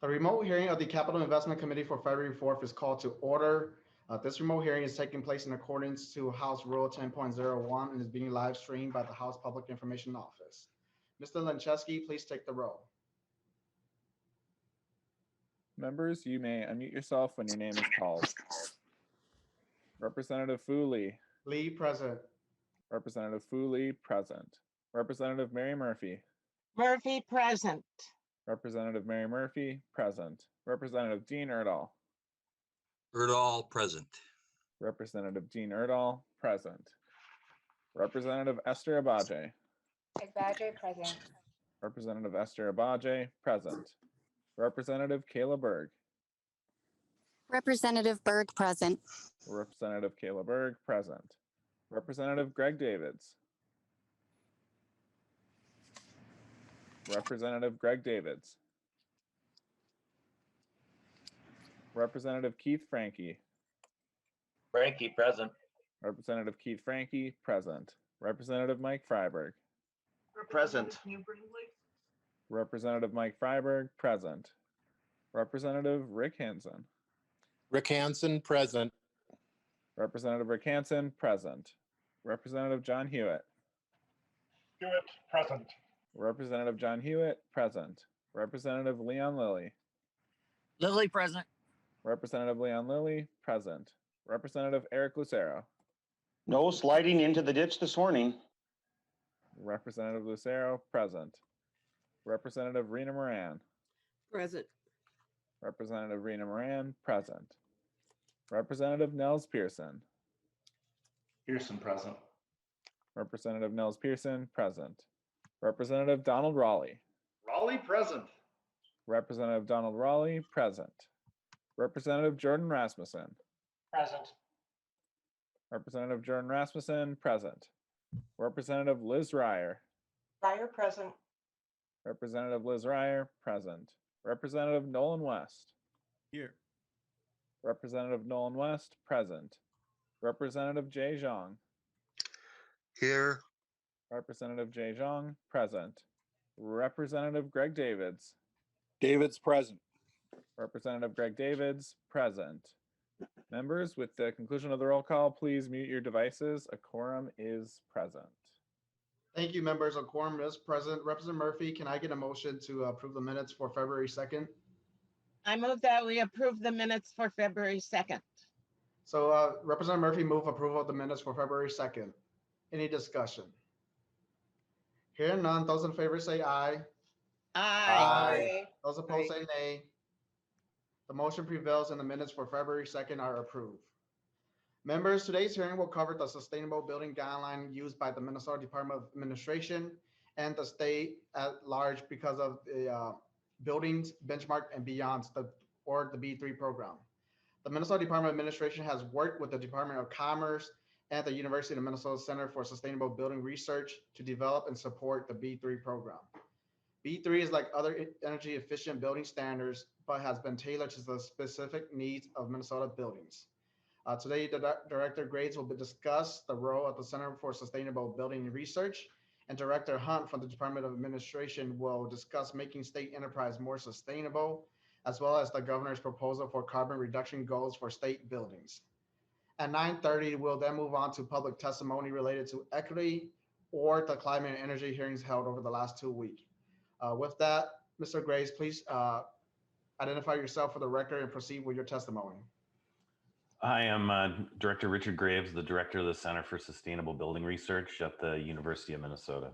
The remote hearing of the Capital Investment Committee for February 4th is called to order. This remote hearing is taking place in accordance to House Rule 10.01 and is being live streamed by the House Public Information Office. Mr. Lencheski, please take the roll. Members, you may unmute yourself when your name is called. Representative Fooley. Lee, present. Representative Fooley, present. Representative Mary Murphy. Murphy, present. Representative Mary Murphy, present. Representative Dean Erdahl. Erdahl, present. Representative Dean Erdahl, present. Representative Esther Abaje. Abaje, present. Representative Esther Abaje, present. Representative Kayla Berg. Representative Berg, present. Representative Kayla Berg, present. Representative Greg Davids. Representative Greg Davids. Representative Keith Frankie. Frankie, present. Representative Keith Frankie, present. Representative Mike Freiberg. Present. Representative Mike Freiberg, present. Representative Rick Hansen. Rick Hansen, present. Representative Rick Hansen, present. Representative John Hewitt. Hewitt, present. Representative John Hewitt, present. Representative Leon Lilly. Lilly, present. Representative Leon Lilly, present. Representative Eric Lucero. No sliding into the ditch this morning. Representative Lucero, present. Representative Rena Moran. Present. Representative Rena Moran, present. Representative Nels Pearson. Pearson, present. Representative Nels Pearson, present. Representative Donald Raleigh. Raleigh, present. Representative Donald Raleigh, present. Representative Jordan Rasmussen. Present. Representative Jordan Rasmussen, present. Representative Liz Ryer. Ryer, present. Representative Liz Ryer, present. Representative Nolan West. Here. Representative Nolan West, present. Representative Jay Zhang. Here. Representative Jay Zhang, present. Representative Greg Davids. David's present. Representative Greg Davids, present. Members, with the conclusion of the roll call, please mute your devices. A quorum is present. Thank you, members. A quorum is present. Representative Murphy, can I get a motion to approve the minutes for February 2nd? I move that we approve the minutes for February 2nd. So Representative Murphy move approval of the minutes for February 2nd. Any discussion? Hearing none, those in favor say aye. Aye. Those opposed say nay. The motion prevails and the minutes for February 2nd are approved. Members, today's hearing will cover the sustainable building guideline used by the Minnesota Department of Administration and the state at large because of the buildings benchmark and beyond or the B3 program. The Minnesota Department of Administration has worked with the Department of Commerce and the University of Minnesota Center for Sustainable Building Research to develop and support the B3 program. B3 is like other energy efficient building standards, but has been tailored to the specific needs of Minnesota buildings. Today, the Director Grades will discuss the role of the Center for Sustainable Building Research, and Director Hunt from the Department of Administration will discuss making state enterprise more sustainable, as well as the governor's proposal for carbon reduction goals for state buildings. At 9:30, we'll then move on to public testimony related to equity or the climate and energy hearings held over the last 2 weeks. With that, Mr. Graves, please identify yourself for the record and proceed with your testimony. I am Director Richard Graves, the Director of the Center for Sustainable Building Research at the University of Minnesota.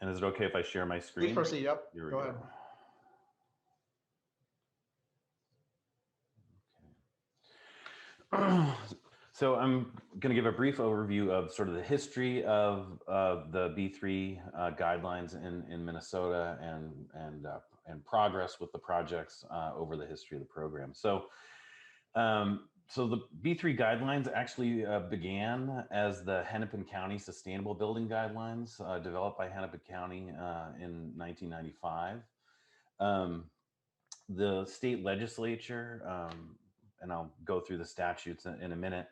And is it okay if I share my screen? Please proceed, yep, Here we go ahead. Okay. So I'm going to give a brief overview of sort of the history of the B3 guidelines in Minnesota and progress with the projects over the history of the program. So, so the B3 guidelines actually began as the Hennepin County Sustainable Building Guidelines developed by Hennepin County in 1995. The state legislature, and I'll go through the statutes in a minute,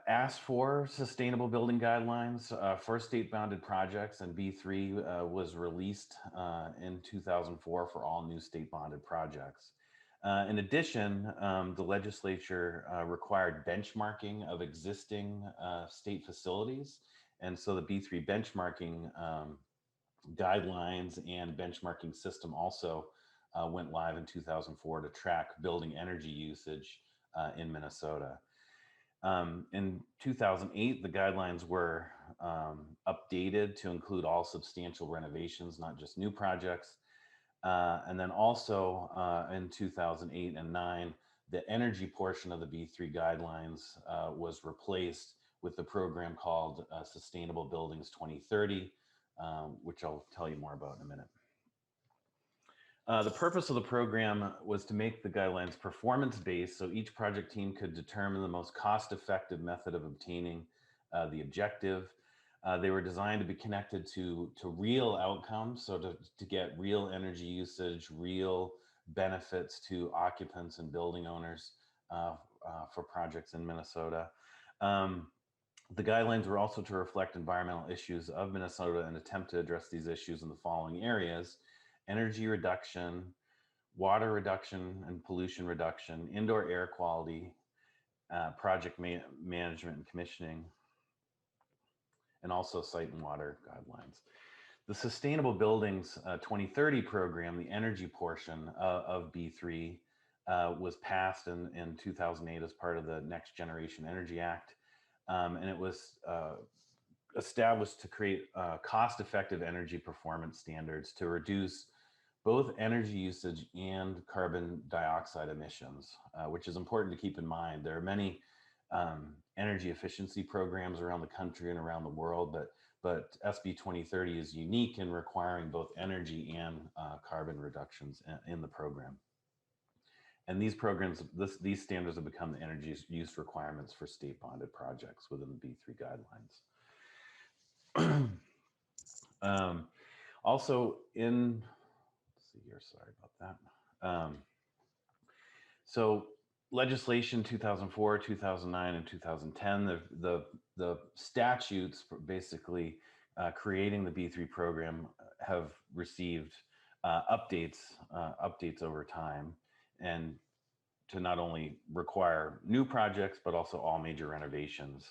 asked for sustainable building guidelines for state-bounded projects, and B3 was released in 2004 for all new state-bonded projects. In addition, the legislature required benchmarking of existing state facilities, and so the B3 benchmarking guidelines and benchmarking system also went live in 2004 to track building energy usage in Minnesota. In 2008, the guidelines were updated to include all substantial renovations, not just new projects. And then also in 2008 and 9, the energy portion of the B3 guidelines was replaced with the program called Sustainable Buildings 2030, which I'll tell you more about in a minute. The purpose of the program was to make the guidelines performance-based so each project team could determine the most cost-effective method of obtaining the objective. They were designed to be connected to real outcomes, so to get real energy usage, real benefits to occupants and building owners for projects in Minnesota. The guidelines were also to reflect environmental issues of Minnesota and attempt to address these issues in the following areas: energy reduction, water reduction and pollution reduction, indoor air quality, project management and commissioning, and also site and water guidelines. The Sustainable Buildings 2030 program, the energy portion of B3, was passed in 2008 as part of the Next Generation Energy Act. And it was established to create cost-effective energy performance standards to reduce both energy usage and carbon dioxide emissions, which is important to keep in mind. There are many energy efficiency programs around the country and around the world, but SB 2030 is unique in requiring both energy and carbon reductions in the program. And these programs, these standards have become the energy use requirements for state bonded projects within the B3 guidelines. Also in, let's see here, sorry about that. So legislation 2004, 2009, and 2010, the statutes for basically creating the B3 program have received updates over time, and to not only require new projects, but also all major renovations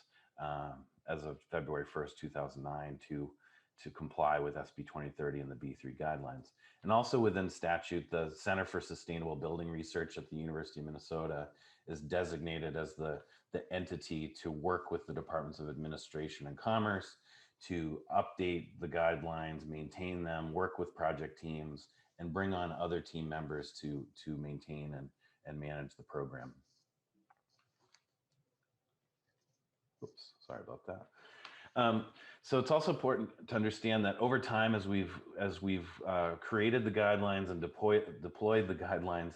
as of February 1st, 2009 to comply with SB 2030 and the B3 guidelines. And also within statute, the Center for Sustainable Building Research at the University of Minnesota is designated as the entity to work with the Departments of Administration and Commerce to update the guidelines, maintain them, work with project teams, and bring on other team members to maintain and manage the program. Oops, sorry about that. So it's also important to understand that over time, as we've created the guidelines and deployed the guidelines,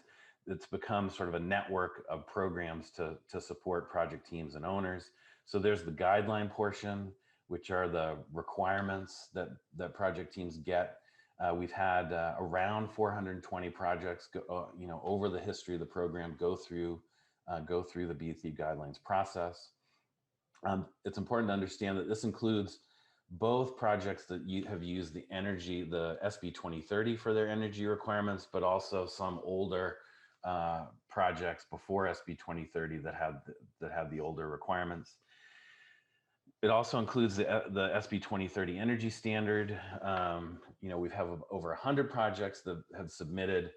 it's become sort of a network of programs to support project teams and owners. So there's the guideline portion, which are the requirements that project teams get. We've had around 420 projects over the history of the program go through the B3 guidelines process. It's important to understand that this includes both projects that have used the SB 2030 for their energy requirements, but also some older projects before SB 2030 that have the older requirements. It also includes the SB 2030 energy standard. We have over 100 projects that have submitted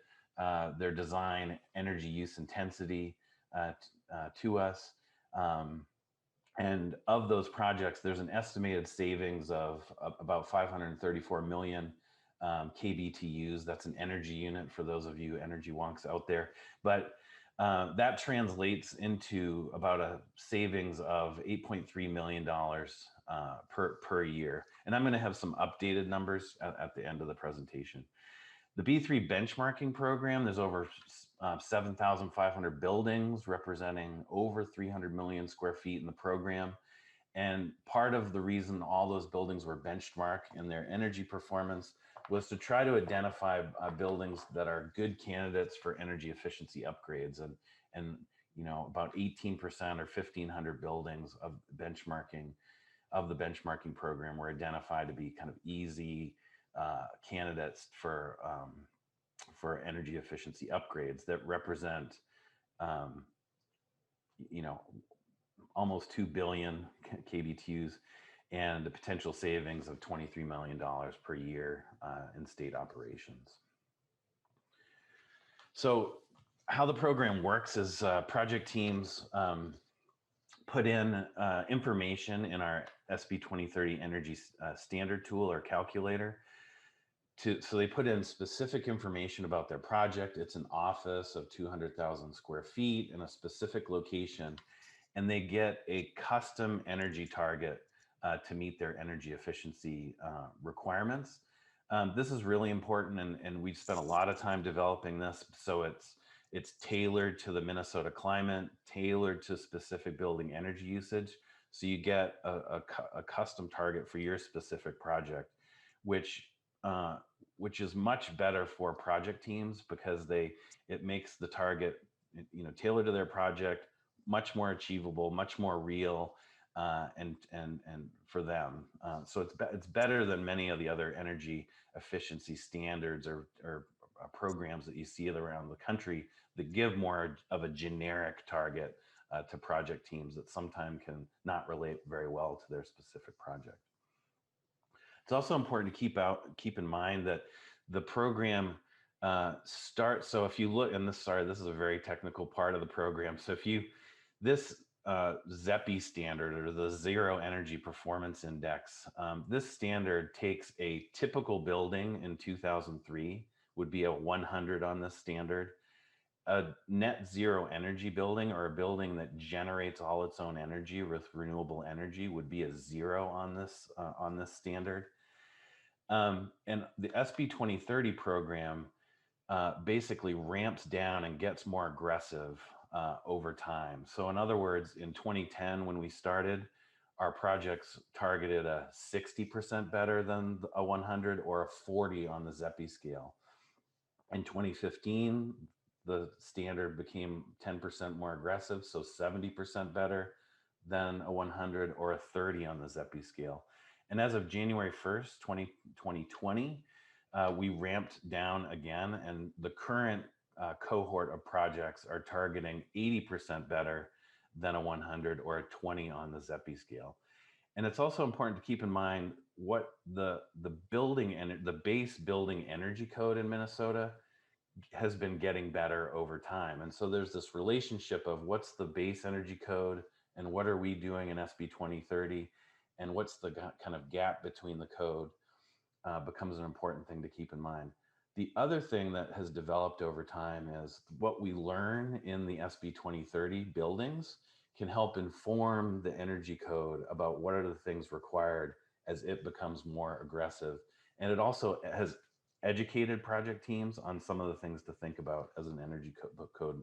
their design energy use intensity to us. And of those projects, there's an estimated savings of about 534 million kBTUs. That's an energy unit for those of you energy wonks out there. But that translates into about a savings of $8.3 million per year. And I'm going to have some updated numbers at the end of the presentation. The B3 benchmarking program, there's over 7,500 buildings representing over 300 million square feet in the program. And part of the reason all those buildings were benchmarked in their energy performance was to try to identify buildings that are good candidates for energy efficiency upgrades. And about 18% or 1,500 buildings of the benchmarking program were identified to be kind of easy candidates for energy efficiency upgrades that represent, almost 2 billion kBTUs and the potential savings of $23 million per year in state operations. So how the program works is project teams put in information in our SB 2030 Energy Standard Tool or calculator. So they put in specific information about their project. It's an office of 200,000 square feet in a specific location, and they get a custom energy target to meet their energy efficiency requirements. This is really important, and we've spent a lot of time developing this. So it's tailored to the Minnesota climate, tailored to specific building energy usage. So you get a custom target for your specific project, which is much better for project teams because it makes the target, tailored to their project, much more achievable, much more real, and for them. So it's better than many of the other energy efficiency standards or programs that you see around the country that give more of a generic target to project teams that sometimes can not relate very well to their specific project. It's also important to keep in mind that the program starts. So if you look, and this is a very technical part of the program. So this ZEPI standard, or the Zero Energy Performance Index, this standard takes a typical building in 2003 would be a 100 on this standard. A net zero energy building, or a building that generates all its own energy with renewable energy, would be a 0 on this standard. And the SB 2030 program basically ramps down and gets more aggressive over time. So in other words, in 2010, when we started, our projects targeted a 60% better than a 100 or a 40 on the ZEPI scale. In 2015, the standard became 10% more aggressive, so 70% better than a 100 or a 30 on the ZEPI scale. And as of January 1st, 2020, we ramped down again, and the current cohort of projects are targeting 80% better than a 100 or a 20 on the ZEPI scale. And it's also important to keep in mind what the base building energy code in Minnesota has been getting better over time. And so there's this relationship of what's the base energy code and what are we doing in SB 2030, and what's the kind of gap between the code becomes an important thing to keep in mind. The other thing that has developed over time is what we learn in the SB 2030 buildings can help inform the energy code about what are the things required as it becomes more aggressive. And it also has educated project teams on some of the things to think about as an energy code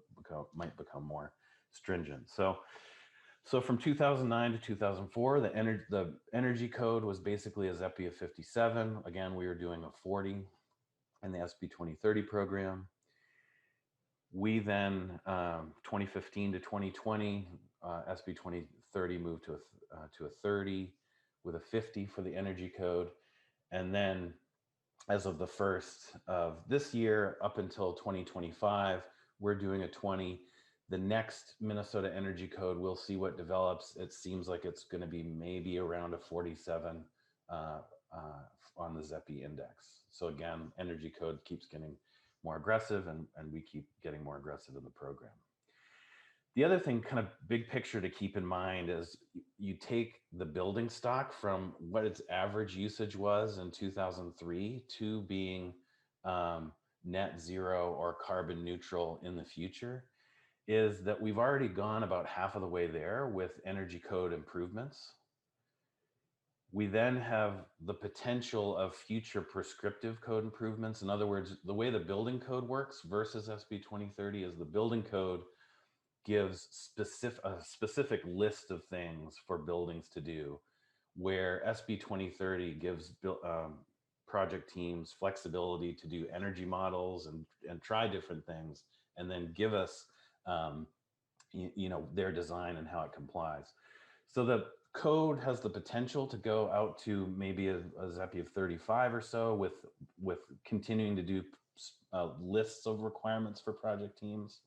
might become more stringent. So from 2009 to 2004, the energy code was basically a ZEPI of 57. Again, we were doing a 40 in the SB 2030 program. We then, 2015 to 2020, SB 2030 moved to a 30 with a 50 for the energy code. And then as of the first of this year up until 2025, we're doing a 20. The next Minnesota Energy Code, we'll see what develops. It seems like it's going to be maybe around a 47 on the ZEPI index. So again, Energy Code keeps getting more aggressive, and we keep getting more aggressive in the program. The other thing, kind of big picture to keep in mind, is you take the building stock from what its average usage was in 2003 to being net zero or carbon neutral in the future, is that we've already gone about half of the way there with energy code improvements. We then have the potential of future prescriptive code improvements. In other words, the way the building code works versus SB 2030 is the building code gives a specific list of things for buildings to do, where SB 2030 gives project teams flexibility to do energy models and try different things, and then give us their design and how it complies. So the code has the potential to go out to maybe a ZEPI of 35 or so, with continuing to do lists of requirements for project teams.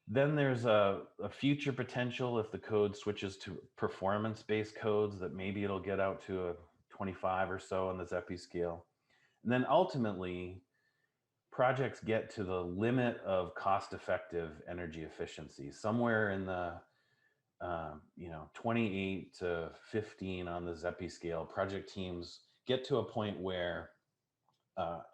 Then there's a future potential if the code switches to performance-based codes, that maybe it'll get out to a 25 or so on the ZEPI scale. And then ultimately, projects get to the limit of cost-effective energy efficiency, somewhere in the 28 to 15 on the ZEPI scale. Project teams get to a point where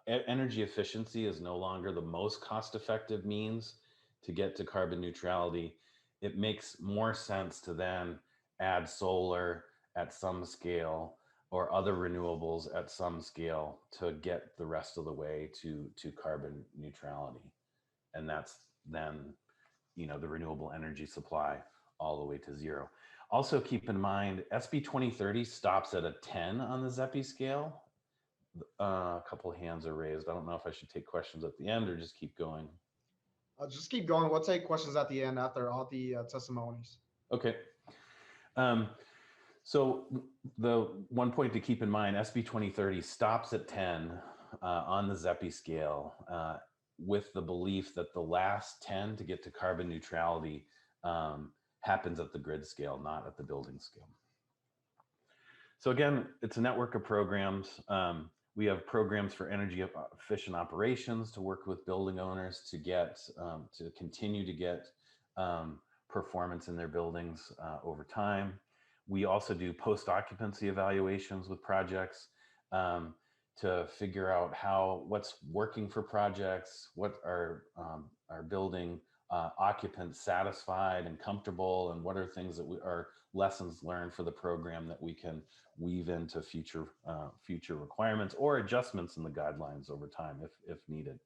energy efficiency is no longer the most cost-effective means to get to carbon neutrality. It makes more sense to then add solar at some scale or other renewables at some scale to get the rest of the way to carbon neutrality. And that's then, the renewable energy supply all the way to zero. Also keep in mind, SB 2030 stops at a 10 on the ZEPI scale. A couple of hands are raised. I don't know if I should take questions at the end or just keep going. Just keep going. We'll take questions at the end after all the testimonies. Okay. So the one point to keep in mind, SB 2030 stops at 10 on the ZEPI scale, with the belief that the last 10 to get to carbon neutrality happens at the grid scale, not at the building scale. So again, it's a network of programs. We have programs for energy efficient operations to work with building owners to get to continue to get performance in their buildings over time. We also do post-occupancy evaluations with projects to figure out what's working for projects, what are building occupants satisfied and comfortable, and what are things that are lessons learned for the program that we can weave into future requirements or adjustments in the guidelines over time if needed.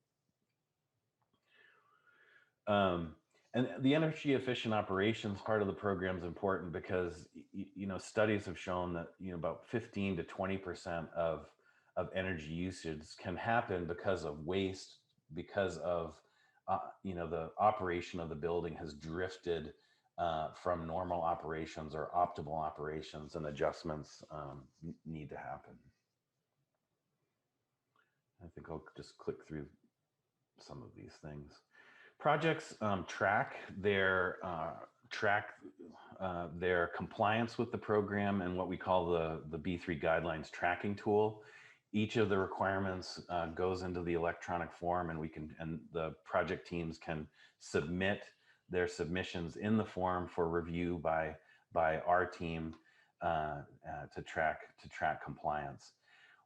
And the energy efficient operations part of the program is important because studies have shown that about 15 to 20% of energy usage can happen because of waste, because of the operation of the building has drifted from normal operations or optimal operations, and adjustments need to happen. I think I'll just click through some of these things. Projects track their compliance with the program and what we call the B3 guidelines tracking tool. Each of the requirements goes into the electronic form, and the project teams can submit their submissions in the form for review by our team to track compliance.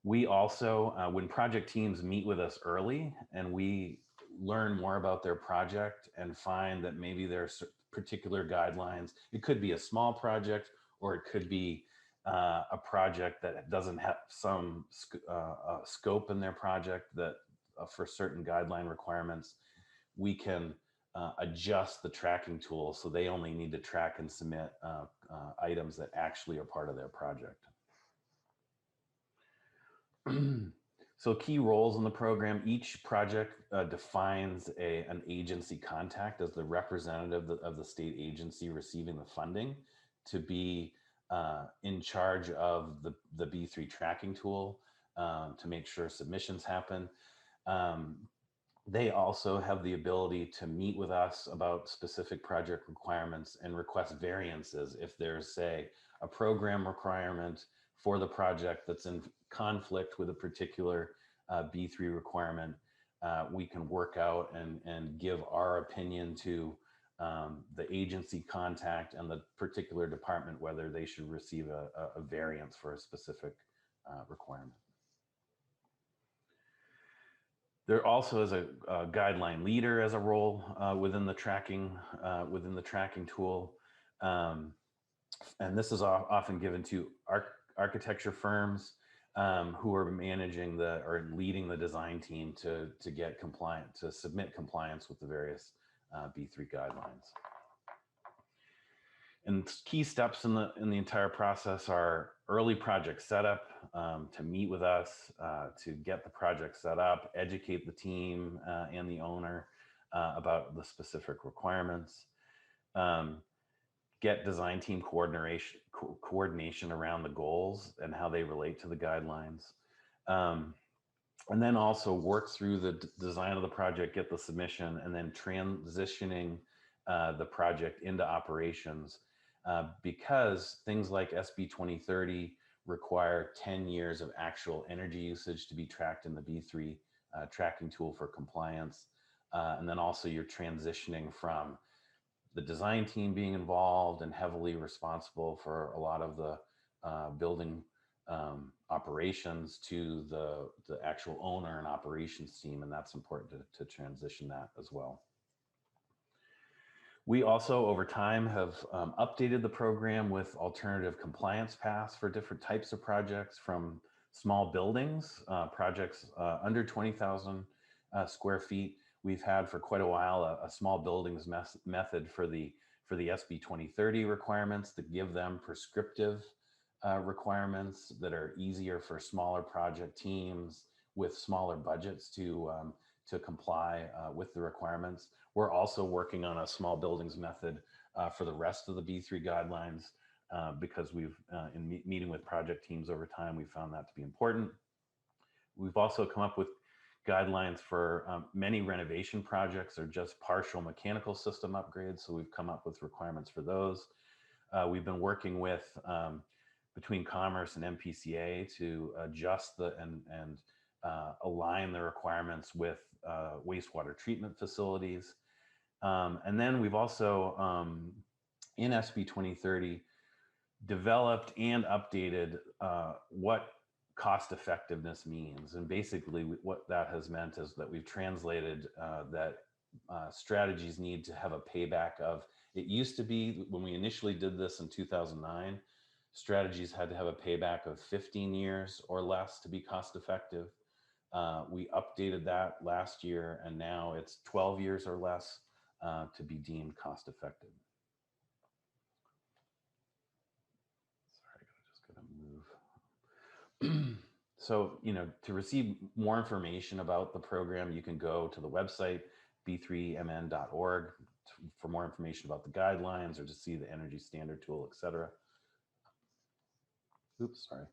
We also, when project teams meet with us early and we learn more about their project and find that maybe there are particular guidelines, it could be a small project or it could be a project that doesn't have some scope in their project that for certain guideline requirements, we can adjust the tracking tool so they only need to track and submit items that actually are part of their project. So key roles in the program: each project defines an agency contact as the representative of the state agency receiving the funding to be in charge of the B3 tracking tool to make sure submissions happen. They also have the ability to meet with us about specific project requirements and request variances if there's, say, a program requirement for the project that's in conflict with a particular B3 requirement. We can work out and give our opinion to the agency contact and the particular department whether they should receive a variance for a specific requirement. There also is a guideline leader as a role within the tracking tool, and this is often given to architecture firms who are managing or leading the design team to get compliant, to submit compliance with the various B3 guidelines. And key steps in the entire process are early project setup, to meet with us, to get the project set up, educate the team and the owner about the specific requirements. get design team coordination around the goals and how they relate to the guidelines. And then also work through the design of the project, get the submission, and then transitioning the project into operations, because things like SB 2030 require 10 years of actual energy usage to be tracked in the B3 tracking tool for compliance. And then also you're transitioning from the design team being involved and heavily responsible for a lot of the building operations to the actual owner and operations team, and that's important to transition that as well. We also, over time, have updated the program with alternative compliance paths for different types of projects, from small buildings, projects under 20,000 square feet. We've had for quite a while a small buildings method for the SB 2030 requirements that give them prescriptive requirements that are easier for smaller project teams with smaller budgets to comply with the requirements. We're also working on a small buildings method for the rest of the B3 guidelines because we've, in meeting with project teams over time, we found that to be important. We've also come up with guidelines for many renovation projects or just partial mechanical system upgrades. So we've come up with requirements for those. We've been working with between Commerce and MPCA to adjust and align the requirements with wastewater treatment facilities. And then we've also, in SB 2030, developed and updated what cost effectiveness means. And basically what that has meant is that we've translated that strategies need to have a payback of, it used to be when we initially did this in 2009, strategies had to have a payback of 15 years or less to be cost effective. We updated that last year, and now it's 12 years or less to be deemed cost effective. Sorry, I just gotta move. So, you know, to receive more information about the program, you can go to the website, b3mn.org, for more information about the guidelines or to see the energy standard tool, et cetera. Oops, sorry.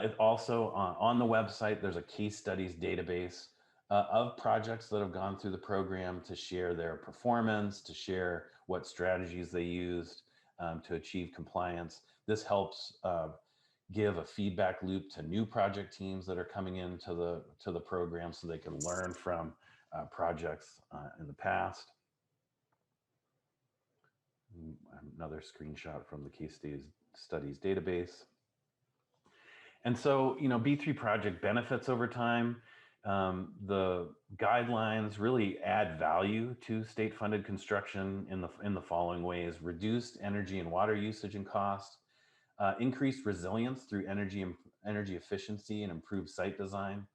It also, on the website, there's a case studies database of projects that have gone through the program to share their performance, to share what strategies they used to achieve compliance. This helps give a feedback loop to new project teams that are coming into the program so they can learn from projects in the past. Another screenshot from the case studies database. And so, you know, B3 project benefits over time. The guidelines really add value to state-funded construction in the following ways: reduced energy and water usage and cost, increased resilience through energy efficiency and improved site design.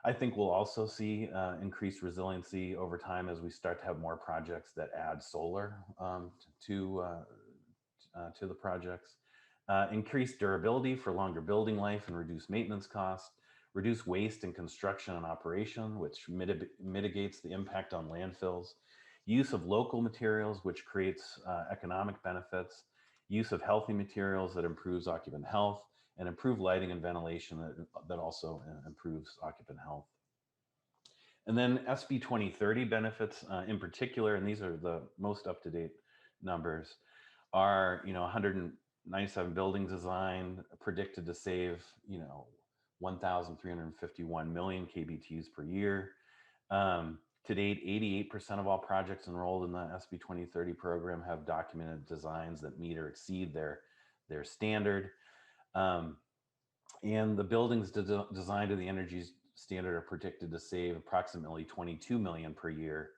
I think we'll also see increased resiliency over time as we start to have more projects that add solar to the projects. Increased durability for longer building life and reduced maintenance costs, reduce waste in construction and operation, which mitigates the impact on landfills, use of local materials, which creates economic benefits, use of healthy materials that improves occupant health, and improved lighting and ventilation that also improves occupant health. And then SB 2030 benefits in particular, and these are the most up-to-date numbers, are, you know, 197 buildings designed, predicted to save, you know, 1,351 million KBTs per year. To date, 88% of all projects enrolled in the SB 2030 program have documented designs that meet or exceed their standard. And the buildings designed to the energy standard are predicted to save approximately 22 million per year,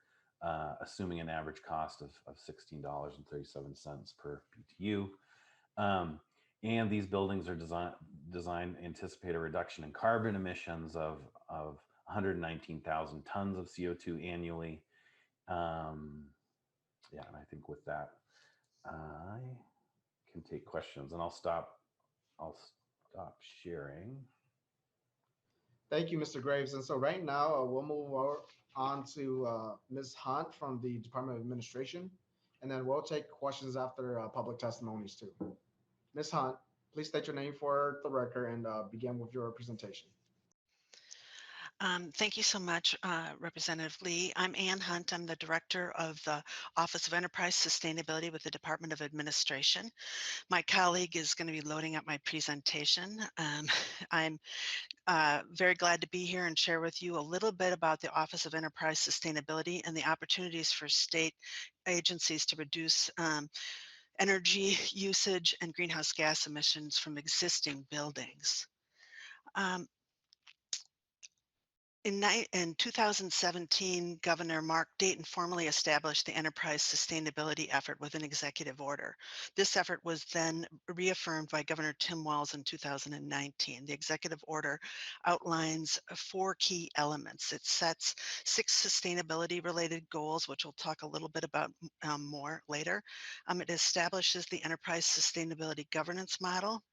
assuming an average cost of $16.37 per BTU. And these buildings are designed to anticipate a reduction in carbon emissions of 119,000 tons of CO2 annually. Yeah, and I think with that, I can take questions, and I'll stop sharing. Thank you, Mr. Graves. And so right now we'll move on to Ms. Hunt from the Department of Administration. and then we'll take questions after public testimonies too. Ms. Hunt, please state your name for the record and begin with your presentation. Thank you so much, Representative Lee. I'm Ann Hunt. I'm the Director of the Office of Enterprise Sustainability with the Department of Administration. My colleague is going to be loading up my presentation. I'm very glad to be here and share with you a little bit about the Office of Enterprise Sustainability and the opportunities for state agencies to reduce energy usage and greenhouse gas emissions from existing buildings. In 2017, Governor Mark Dayton formally established the enterprise sustainability effort with an executive order. This effort was then reaffirmed by Governor Tim Walz in 2019. The executive order outlines 4 key elements. It sets 6 sustainability-related goals, which we'll talk a little bit about more later. It establishes the enterprise sustainability governance model.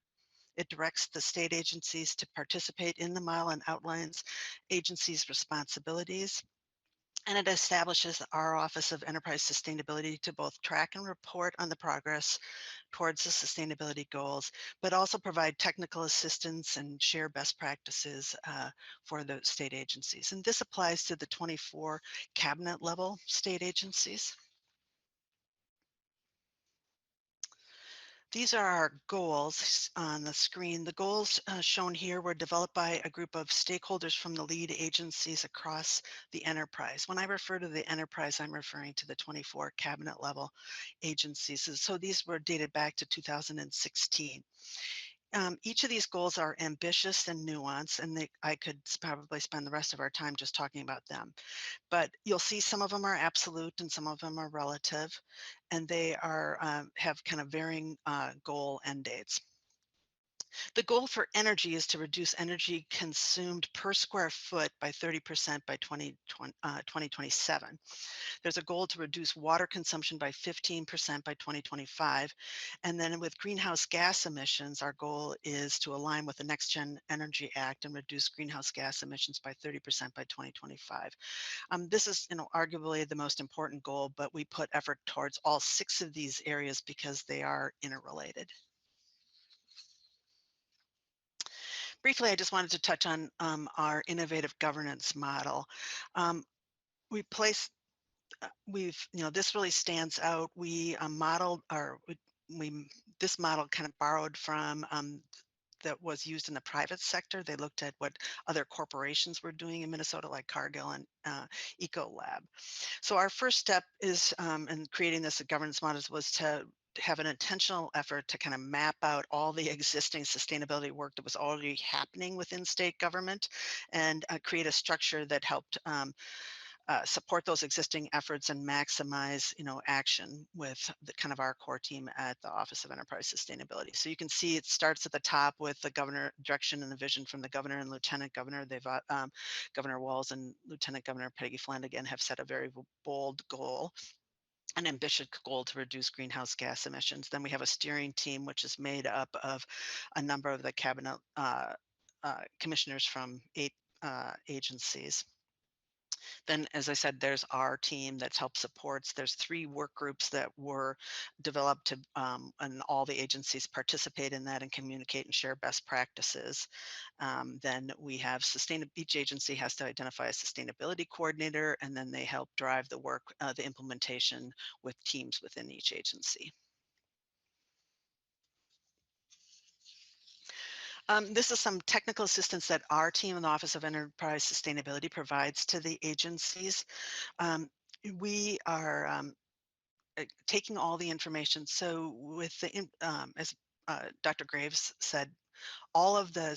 It directs the state agencies to participate in the model and outlines agencies' responsibilities. And it establishes our Office of Enterprise Sustainability to both track and report on the progress towards the sustainability goals, but also provide technical assistance and share best practices for the state agencies. And this applies to the 24 cabinet level state agencies. These are our goals on the screen. The goals shown here were developed by a group of stakeholders from the lead agencies across the enterprise. When I refer to the enterprise, I'm referring to the 24 cabinet level agencies. So these were dated back to 2016. Each of these goals are ambitious and nuanced, and I could probably spend the rest of our time just talking about them. But you'll see some of them are absolute and some of them are relative, and they are have kind of varying goal end dates. The goal for energy is to reduce energy consumed per square foot by 30% by 2027. There's a goal to reduce water consumption by 15% by 2025. And then with greenhouse gas emissions, our goal is to align with the Next Gen Energy Act and reduce greenhouse gas emissions by 30% by 2025. This is, arguably the most important goal, but we put effort towards all 6 of these areas because they are interrelated. Briefly, I just wanted to touch on our innovative governance model. This really stands out. We modeled, this model kind of borrowed from that was used in the private sector. They looked at what other corporations were doing in Minnesota, like Cargill and Ecolab. So our first step is in creating this governance model was to have an intentional effort to kind of map out all the existing sustainability work that was already happening within state government and create a structure that helped support those existing efforts and maximize, action with the kind of our core team at the Office of Enterprise Sustainability. So you can see it starts at the top with the governor direction and the vision from the governor and lieutenant governor. They've Governor Walz and Lieutenant Governor Peggy Flanagan have set a very bold goal, an ambitious goal to reduce greenhouse gas emissions. Then we have a steering team, which is made up of a number of the cabinet commissioners from 8 agencies. Then, as I said, there's our team that's helped supports. There's 3 work groups that were developed to, and all the agencies participate in that and communicate and share best practices. Then we have each agency has to identify a sustainability coordinator, and then they help drive the work, the implementation with teams within each agency. This is some technical assistance that our team in the Office of Enterprise Sustainability provides to the agencies. We are taking all the information. So with the, as Dr. Graves said, all of the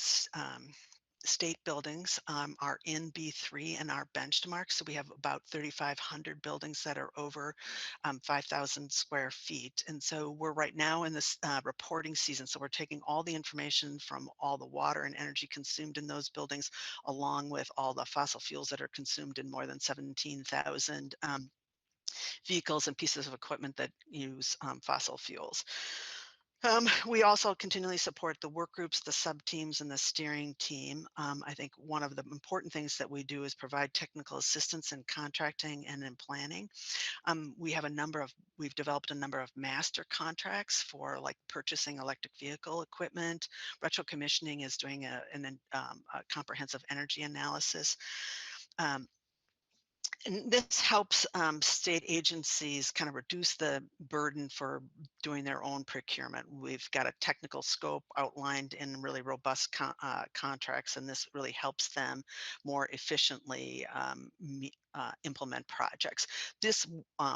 state buildings are in B3 and are benchmarked. So we have about 3,500 buildings that are over 5,000 square feet. And so we're right now in this reporting season. So we're taking all the information from all the water and energy consumed in those buildings, along with all the fossil fuels that are consumed in more than 17,000 vehicles and pieces of equipment that use fossil fuels. We also continually support the work groups, the sub teams, and the steering team. I think one of the important things that we do is provide technical assistance in contracting and in planning. We've developed a number of master contracts for like purchasing electric vehicle equipment. Retro Commissioning is doing a comprehensive energy analysis. And this helps state agencies kind of reduce the burden for doing their own procurement. We've got a technical scope outlined in really robust contracts, and this really helps them more efficiently implement projects. This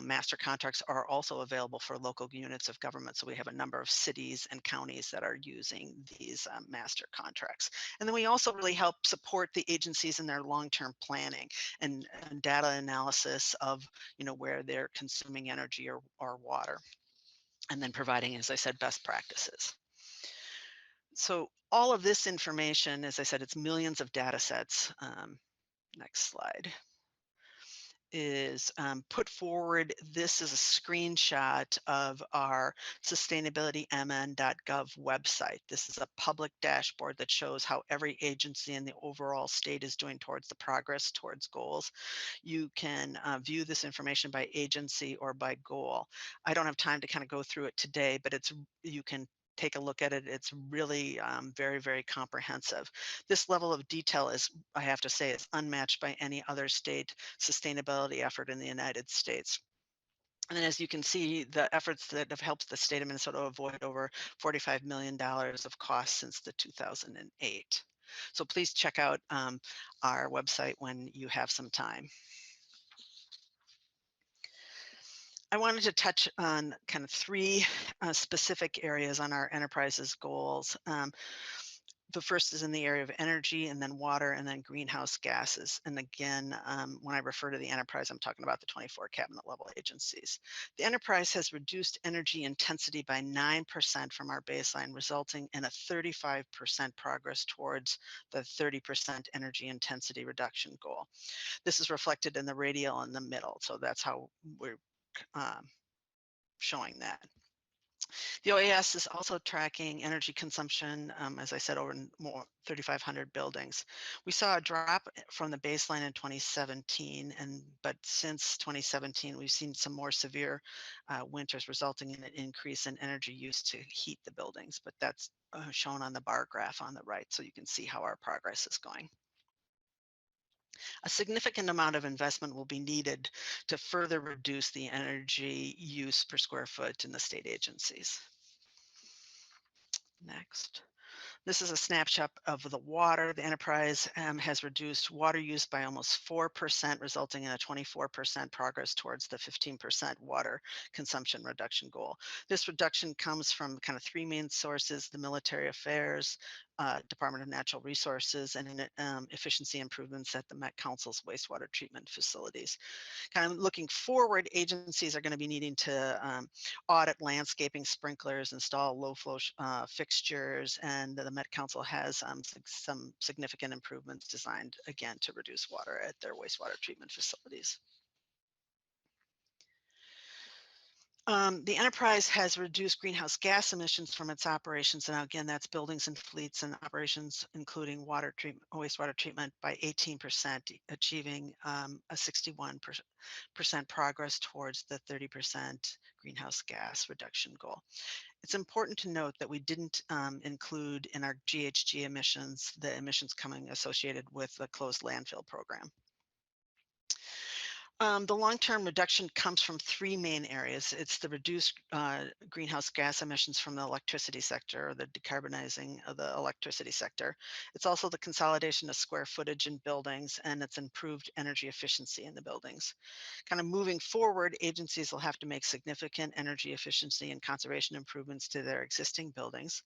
master contracts are also available for local units of government. So we have a number of cities and counties that are using these master contracts. And then we also really help support the agencies in their long-term planning and data analysis of, where they're consuming energy or water, and then providing, as I said, best practices. So all of this information, as I said, it's millions of data sets. Next slide. Is put forward. This is a screenshot of our sustainabilitymn.gov website. This is a public dashboard that shows how every agency in the overall state is doing towards the progress towards goals. You can view this information by agency or by goal. I don't have time to kind of go through it today, but you can take a look at it. It's really very, very comprehensive. This level of detail is, I have to say, is unmatched by any other state sustainability effort in the United States. And then as you can see, the efforts that have helped the state of Minnesota avoid over $45 million of costs since the 2008. So please check out our website when you have some time. I wanted to touch on kind of three specific areas on our enterprise's goals. The first is in the area of energy, and then water, and then greenhouse gases. And again, when I refer to the enterprise, I'm talking about the 24 cabinet level agencies. The enterprise has reduced energy intensity by 9% from our baseline, resulting in a 35% progress towards the 30% energy intensity reduction goal. This is reflected in the radial in the middle. So that's how we're showing that. The OAS is also tracking energy consumption, as I said, over more 3,500 buildings. We saw a drop from the baseline in 2017, but since 2017, we've seen some more severe winters, resulting in an increase in energy use to heat the buildings. But that's shown on the bar graph on the right, so you can see how our progress is going. A significant amount of investment will be needed to further reduce the energy use per square foot in the state agencies. Next. This is a snapshot of the water. The enterprise has reduced water use by almost 4%, resulting in a 24% progress towards the 15% water consumption reduction goal. This reduction comes from kind of three main sources: the military affairs, Department of Natural Resources, and efficiency improvements at the Met Council's wastewater treatment facilities. Kind of looking forward, agencies are going to be needing to audit landscaping, sprinklers, install low flow fixtures, and the Met Council has some significant improvements designed, again, to reduce water at their wastewater treatment facilities. The enterprise has reduced greenhouse gas emissions from its operations. And again, that's buildings and fleets and operations, including water treatment, wastewater treatment, by 18%, achieving a 61% progress towards the 30% greenhouse gas reduction goal. It's important to note that we didn't include in our GHG emissions the emissions coming associated with the closed landfill program. The long-term reduction comes from three main areas. It's the reduced greenhouse gas emissions from the electricity sector, or the decarbonizing of the electricity sector. It's also the consolidation of square footage in buildings, and it's improved energy efficiency in the buildings. Kind of moving forward, agencies will have to make significant energy efficiency and conservation improvements to their existing buildings.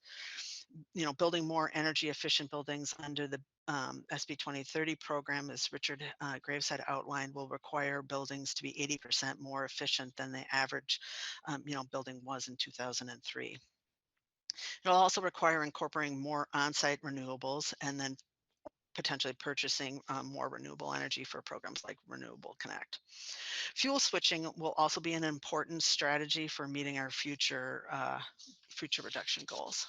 Building more energy efficient buildings under the SB 2030 program, as Richard Graves had outlined, will require buildings to be 80% more efficient than the average building was in 2003. It'll also require incorporating more on-site renewables, and then potentially purchasing more renewable energy for programs like Renewable Connect. Fuel switching will also be an important strategy for meeting our future reduction goals.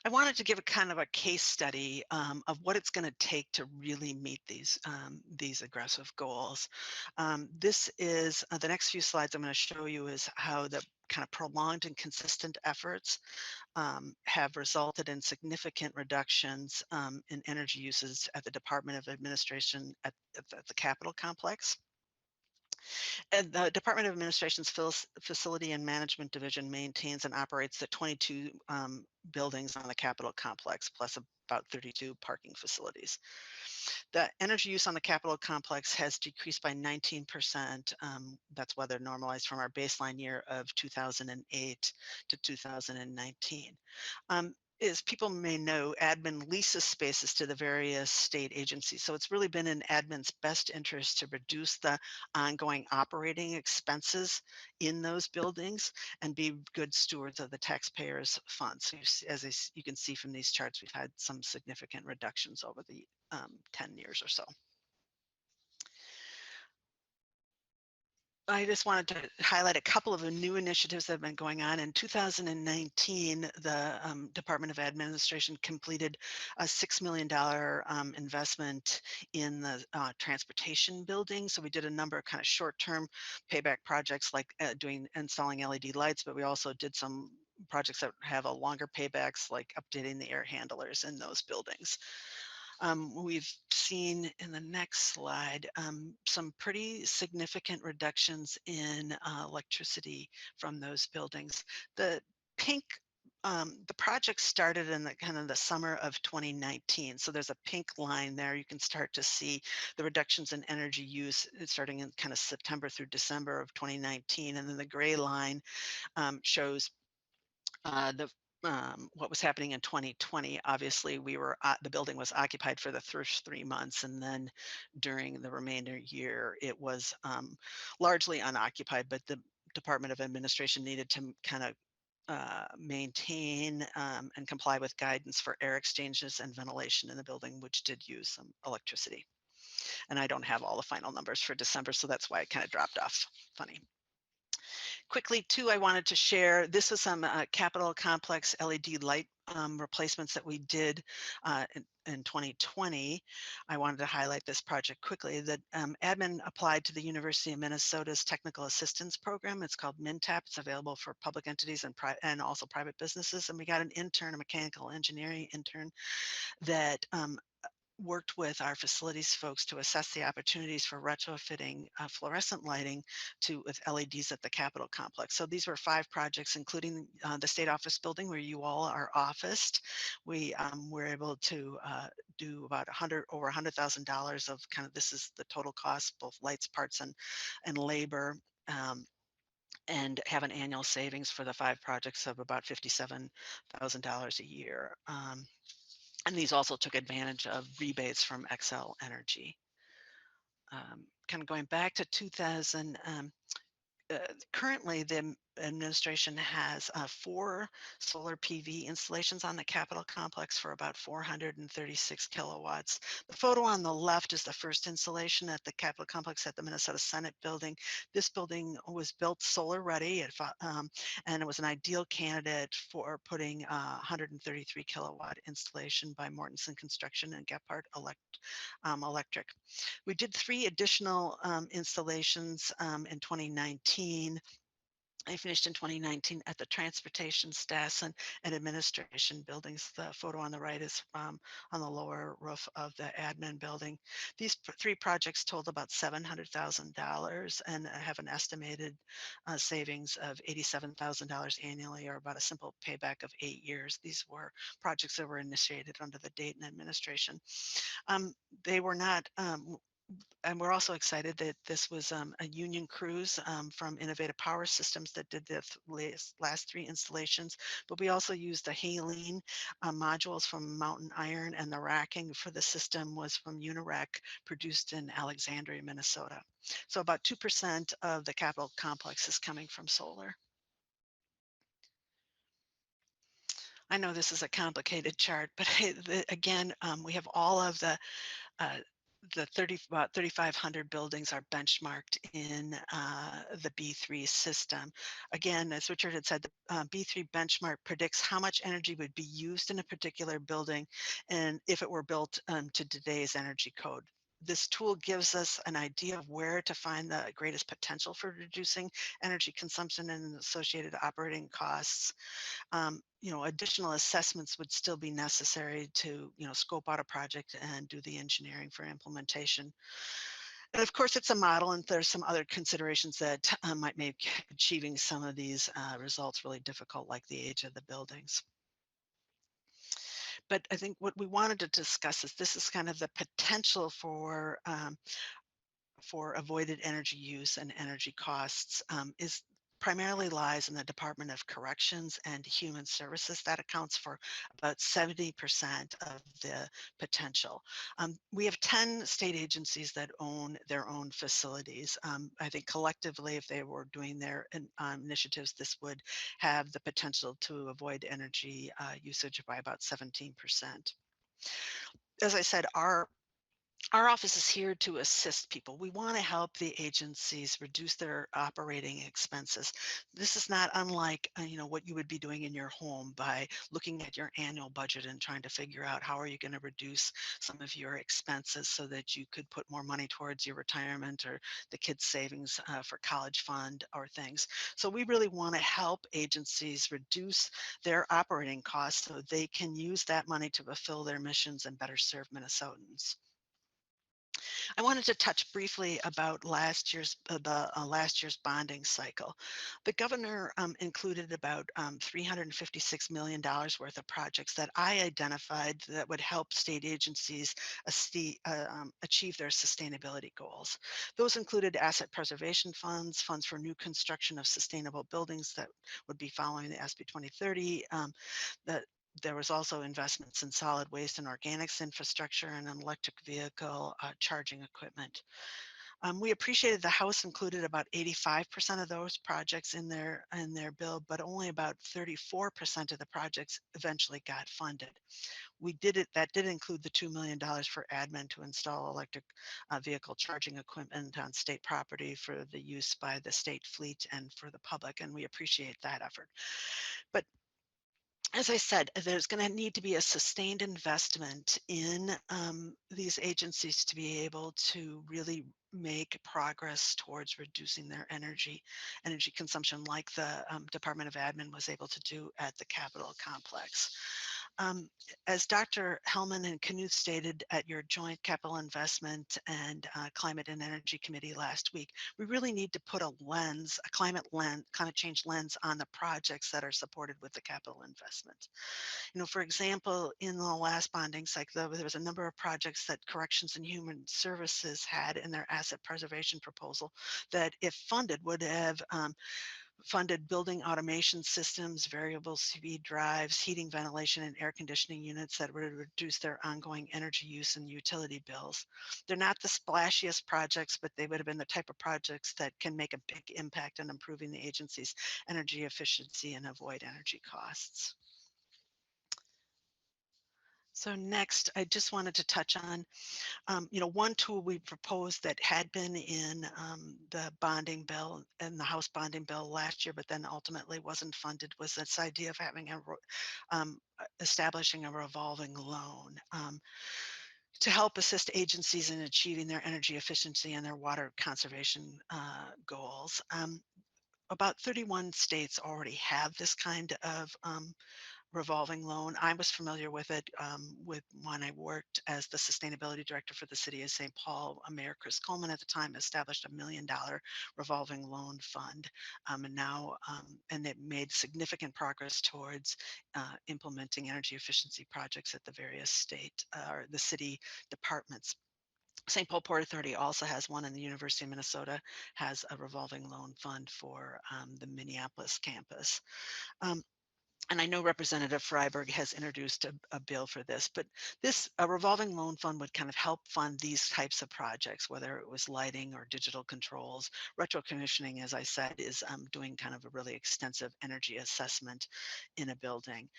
I wanted to give a kind of a case study of what it's going to take to really meet these aggressive goals. This is the next few slides I'm going to show you is how the kind of prolonged and consistent efforts have resulted in significant reductions in energy uses at the Department of Administration at the Capitol Complex. And the Department of Administration's Facility and Management Division maintains and operates the 22 buildings on the Capitol Complex, plus about 32 parking facilities. The energy use on the Capitol Complex has decreased by 19%. That's weather normalized from our baseline year of 2008 to 2019. As people may know, admin leases spaces to the various state agencies. So it's really been in admin's best interest to reduce the ongoing operating expenses in those buildings and be good stewards of the taxpayers' funds. So you can see from these charts, we've had some significant reductions over the 10 years or so. I just wanted to highlight a couple of the new initiatives that have been going on. In 2019, the Department of Administration completed a $6 million investment in the transportation building. So we did a number of kind of short-term payback projects like installing LED lights, but we also did some projects that have a longer paybacks like updating the air handlers in those buildings. We've seen in the next slide some pretty significant reductions in electricity from those buildings. The pink, the project started in the kind of the summer of 2019. So there's a pink line there. You can start to see the reductions in energy use starting in kind of September through December of 2019. And then the gray line shows what was happening in 2020. Obviously, the building was occupied for the first 3 months, and then during the remainder year, it was largely unoccupied. But the Department of Administration needed to kind of maintain and comply with guidance for air exchanges and ventilation in the building, which did use some electricity. And I don't have all the final numbers for December, so that's why it kind of dropped off. Funny. Quickly, too, I wanted to share, this was some Capitol Complex LED light replacements that we did in 2020. I wanted to highlight this project quickly. That admin applied to the University of Minnesota's Technical Assistance Program. It's called MinTap. It's available for public entities and also private businesses. And we got an intern, a mechanical engineering intern, that worked with our facilities folks to assess the opportunities for retrofitting fluorescent lighting with LEDs at the Capitol Complex. So these were 5 projects, including the state office building where you all are officed. We were able to do about over $100,000 of kind of, this is the total cost, both lights, parts, and labor. And have an annual savings for the 5 projects of about $57,000 a year. And these also took advantage of rebates from Xcel Energy. Kind of going back to 2000, currently the administration has 4 solar PV installations on the Capitol Complex for about 436 kilowatts. The photo on the left is the first installation at the Capitol Complex at the Minnesota Senate building. This building was built solar ready, and it was an ideal candidate for putting a 133 kilowatt installation by Mortensen Construction and Gephardt Electric. We did 3 additional installations in 2019. I finished in 2019 at the transportation, staff, and administration buildings. The photo on the right is on the lower roof of the admin building. These 3 projects totaled about $700,000 and have an estimated savings of $87,000 annually, or about a simple payback of 8 years. These were projects that were initiated under the Dayton administration. They were not and we're also excited that this was a union crews from Innovative Power Systems that did the last 3 installations, but we also used the Halene modules from Mountain Iron, and the racking for the system was from Unirec, produced in Alexandria, Minnesota. So about 2% of the Capitol Complex is coming from solar. I know this is a complicated chart, but again, we have all of the 3,500 buildings are benchmarked in the B3 system. Again, as Richard had said, the B3 benchmark predicts how much energy would be used in a particular building and if it were built to today's energy code. This tool gives us an idea of where to find the greatest potential for reducing energy consumption and associated operating costs. Additional assessments would still be necessary to, scope out a project and do the engineering for implementation. And of course, it's a model, and there's some other considerations that might make achieving some of these results really difficult, like the age of the buildings. But I think what we wanted to discuss is this is kind of the potential for avoided energy use and energy costs is primarily lies in the Department of Corrections and Human Services. That accounts for about 70% of the potential. We have 10 state agencies that own their own facilities. I think collectively, if they were doing their initiatives, this would have the potential to avoid energy usage by about 17%. As I said, our office is here to assist people. We want to help the agencies reduce their operating expenses. This is not unlike what you would be doing in your home by looking at your annual budget and trying to figure out how are you going to reduce some of your expenses so that you could put more money towards your retirement or the kids' savings for college fund or things. So we really want to help agencies reduce their operating costs so they can use that money to fulfill their missions and better serve Minnesotans. I wanted to touch briefly about last year's bonding cycle. The governor included about $356 million worth of projects that I identified that would help state agencies achieve their sustainability goals. Those included asset preservation funds, funds for new construction of sustainable buildings that would be following the SB 2030, there was also investments in solid waste and organics infrastructure and an electric vehicle charging equipment. We appreciated the House included about 85% of those projects in their bill, but only about 34% of the projects eventually got funded. That did include the $2 million for admin to install electric vehicle charging equipment on state property for the use by the state fleet and for the public, and we appreciate that effort. But as I said, there's going to need to be a sustained investment in these agencies to be able to really make progress towards reducing their energy consumption like the Department of Admin was able to do at the Capitol complex. As Dr. Hellman and Knuth stated at your joint capital investment and climate and energy committee last week, we really need to put a climate change lens on the projects that are supported with the capital investment. For example, in the last bonding cycle, there was a number of projects that Corrections and Human Services had in their asset preservation proposal that, if funded, would have funded building automation systems, variable speed drives, heating, ventilation, and air conditioning units that would reduce their ongoing energy use and utility bills. They're not the splashiest projects, but they would have been the type of projects that can make a big impact on improving the agency's energy efficiency and avoid energy costs. So next, I just wanted to touch on, one tool we proposed that had been in the bonding bill and the House bonding bill last year, but then ultimately wasn't funded, was this idea of having establishing a revolving loan to help assist agencies in achieving their energy efficiency and their water conservation goals. About 31 states already have this kind of revolving loan. I was familiar with it when I worked as the sustainability director for the city of St. Paul. Mayor Chris Coleman at the time established $1 million revolving loan fund, and it made significant progress towards implementing energy efficiency projects at the various state or the city departments. St. Paul Port Authority also has one, and the University of Minnesota has a revolving loan fund for the Minneapolis campus. And I know Representative Freiberg has introduced a bill for this, but a revolving loan fund would kind of help fund these types of projects, whether it was lighting or digital controls. Retro commissioning, as I said, is doing kind of a really extensive energy assessment in a building.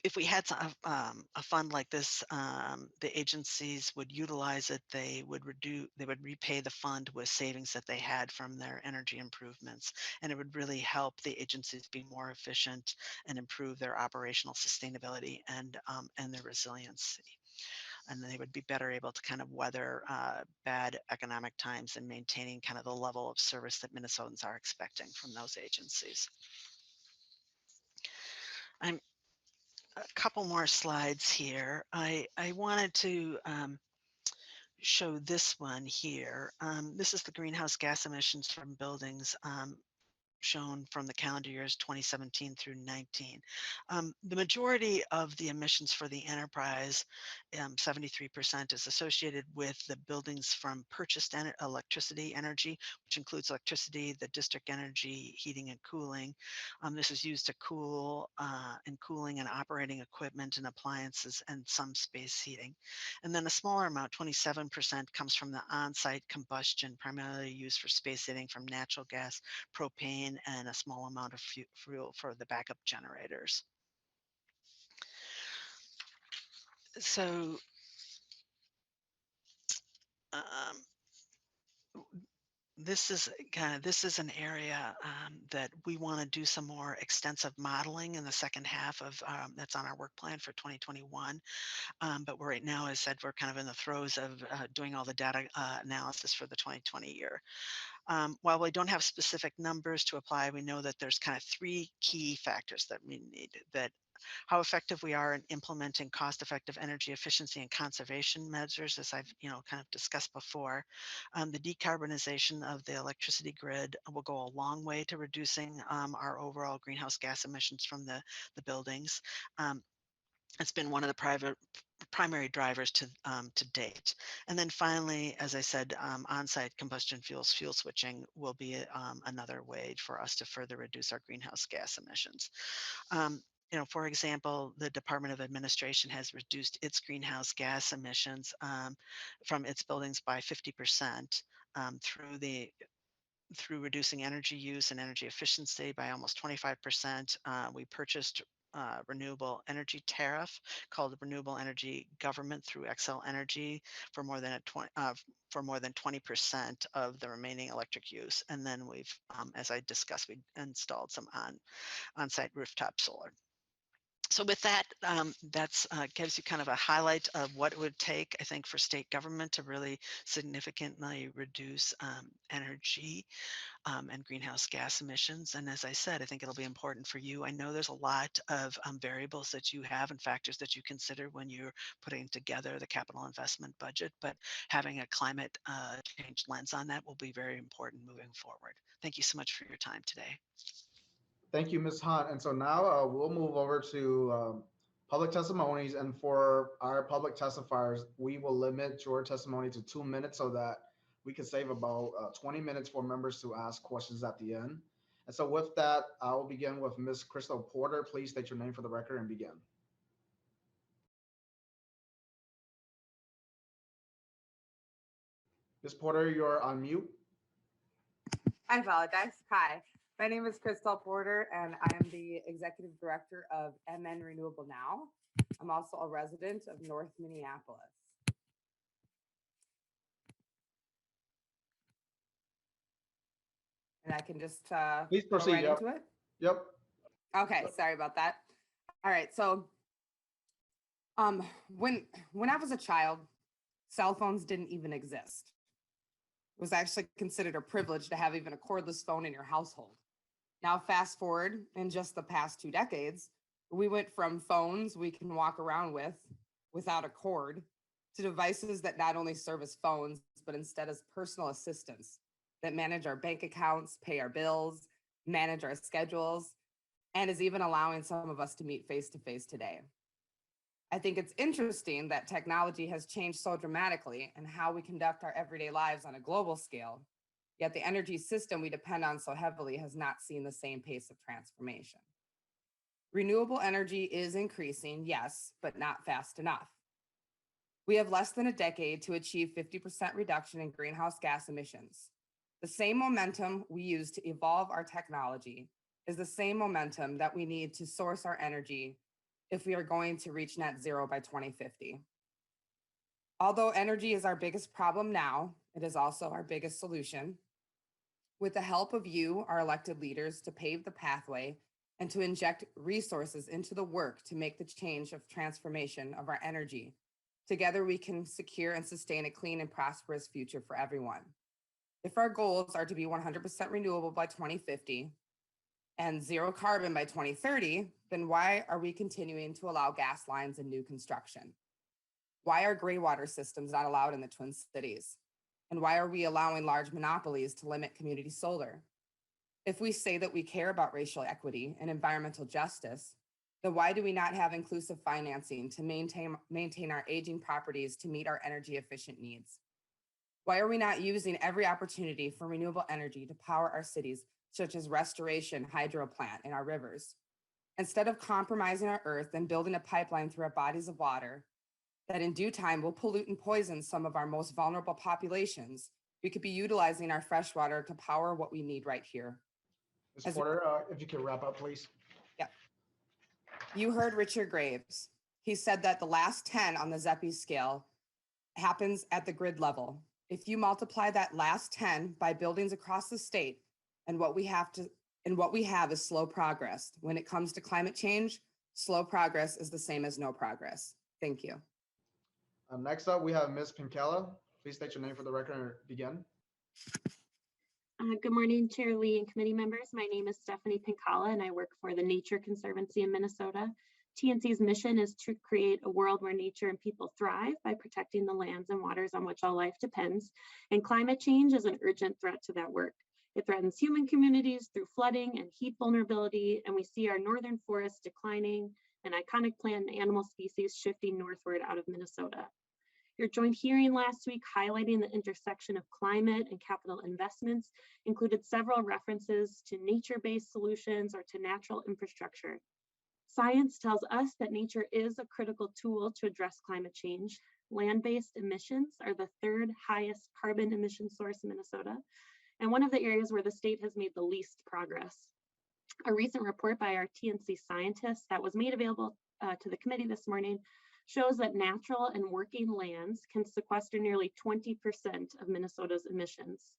If we had a fund like this, the agencies would utilize it. They would repay the fund with savings that they had from their energy improvements, and it would really help the agencies be more efficient and improve their operational sustainability and their resiliency. And they would be better able to kind of weather bad economic times and maintaining kind of the level of service that Minnesotans are expecting from those agencies. A couple more slides here. I wanted to show this one here. This is the greenhouse gas emissions from buildings shown from the calendar years 2017 through 19. The majority of the emissions for the enterprise, 73%, is associated with the buildings from purchased electricity energy, which includes electricity, the district energy, heating and cooling. This is used to cool and cooling and operating equipment and appliances and some space heating. And then a smaller amount, 27%, comes from the on-site combustion, primarily used for space heating from natural gas, propane, and a small amount of fuel for the backup generators. So this is an area that we want to do some more extensive modeling in the second half of that's on our work plan for 2021. But right now, as I said, we're kind of in the throes of doing all the data analysis for the 2020 year. While we don't have specific numbers to apply, we know that there's kind of three key factors that we need: that how effective we are in implementing cost-effective energy efficiency and conservation measures, as I've kind of discussed before. The decarbonization of the electricity grid will go a long way to reducing our overall greenhouse gas emissions from the buildings. It's been one of the primary drivers to date. And then finally, as I said, on-site combustion fuel switching will be another way for us to further reduce our greenhouse gas emissions. For example, the Department of Administration has reduced its greenhouse gas emissions from its buildings by 50% through reducing energy use and energy efficiency by almost 25%. We purchased renewable energy tariff called Renewable Energy Government through Xcel Energy for more than 20% of the remaining electric use. And then we've, as I discussed, we installed some on-site rooftop solar. So with that, that's gives you kind of a highlight of what it would take, I think, for state government to really significantly reduce energy and greenhouse gas emissions. And as I said, I think it'll be important for you. I know there's a lot of variables that you have and factors that you consider when you're putting together the capital investment budget, but having a climate change lens on that will be very important moving forward. Thank you so much for your time today. Thank you, Ms. Hunt. And so now we'll move over to public testimonies. And for our public testifiers, we will limit your testimony to 2 minutes so that we can save about 20 minutes for members to ask questions at the end. And so with that, I'll begin with Ms. Crystal Porter. Please state your name for the record and begin. Ms. Porter, you're on mute. I apologize. Hi, my name is Crystal Porter, and I am the Executive Director of MN Renewable Now. I'm also a resident of North Minneapolis. And I can just please proceed. go right into it. Yep. Okay, sorry about that. All right, so when I was a child, cell phones didn't even exist. It was actually considered a privilege to have even a cordless phone in your household. Now, fast forward in just the past 2 decades, we went from phones we can walk around with without a cord to devices that not only serve as phones, but instead as personal assistants that manage our bank accounts, pay our bills, manage our schedules, and is even allowing some of us to meet face-to-face today. I think it's interesting that technology has changed so dramatically in how we conduct our everyday lives on a global scale, yet the energy system we depend on so heavily has not seen the same pace of transformation. Renewable energy is increasing, yes, but not fast enough. We have less than a decade to achieve 50% reduction in greenhouse gas emissions. The same momentum we use to evolve our technology is the same momentum that we need to source our energy if we are going to reach net zero by 2050. Although energy is our biggest problem now, it is also our biggest solution. With the help of you, our elected leaders, to pave the pathway and to inject resources into the work to make the change of transformation of our energy, together we can secure and sustain a clean and prosperous future for everyone. If our goals are to be 100% renewable by 2050 and zero carbon by 2030, then why are we continuing to allow gas lines in new construction? Why are gray water systems not allowed in the Twin Cities? And why are we allowing large monopolies to limit community solar? If we say that we care about racial equity and environmental justice, then why do we not have inclusive financing to maintain our aging properties to meet our energy efficient needs? Why are we not using every opportunity for renewable energy to power our cities, such as restoration hydro plant in our rivers? Instead of compromising our earth and building a pipeline through our bodies of water that in due time will pollute and poison some of our most vulnerable populations, we could be utilizing our fresh water to power what we need right here. Ms. Porter, if you could wrap up, please. Yeah. You heard Richard Graves. He said that the last 10 on the ZEPI scale happens at the grid level. If you multiply that last 10 by buildings across the state, and what we have is slow progress. When it comes to climate change, slow progress is the same as no progress. Thank you. Next up, we have Ms. Pinkella. Please state your name for the record and begin. Good morning, Chair Lee and committee members. My name is Stephanie Pinkala, and I work for the Nature Conservancy in Minnesota. TNC's mission is to create a world where nature and people thrive by protecting the lands and waters on which all life depends. And climate change is an urgent threat to that work. It threatens human communities through flooding and heat vulnerability, and we see our northern forests declining and iconic plant and animal species shifting northward out of Minnesota. Your joint hearing last week highlighting the intersection of climate and capital investments included several references to nature-based solutions or to natural infrastructure. Science tells us that nature is a critical tool to address climate change. Land-based emissions are the third highest carbon emission source in Minnesota, and one of the areas where the state has made the least progress. A recent report by our TNC scientists that was made available to the committee this morning shows that natural and working lands can sequester nearly 20% of Minnesota's emissions.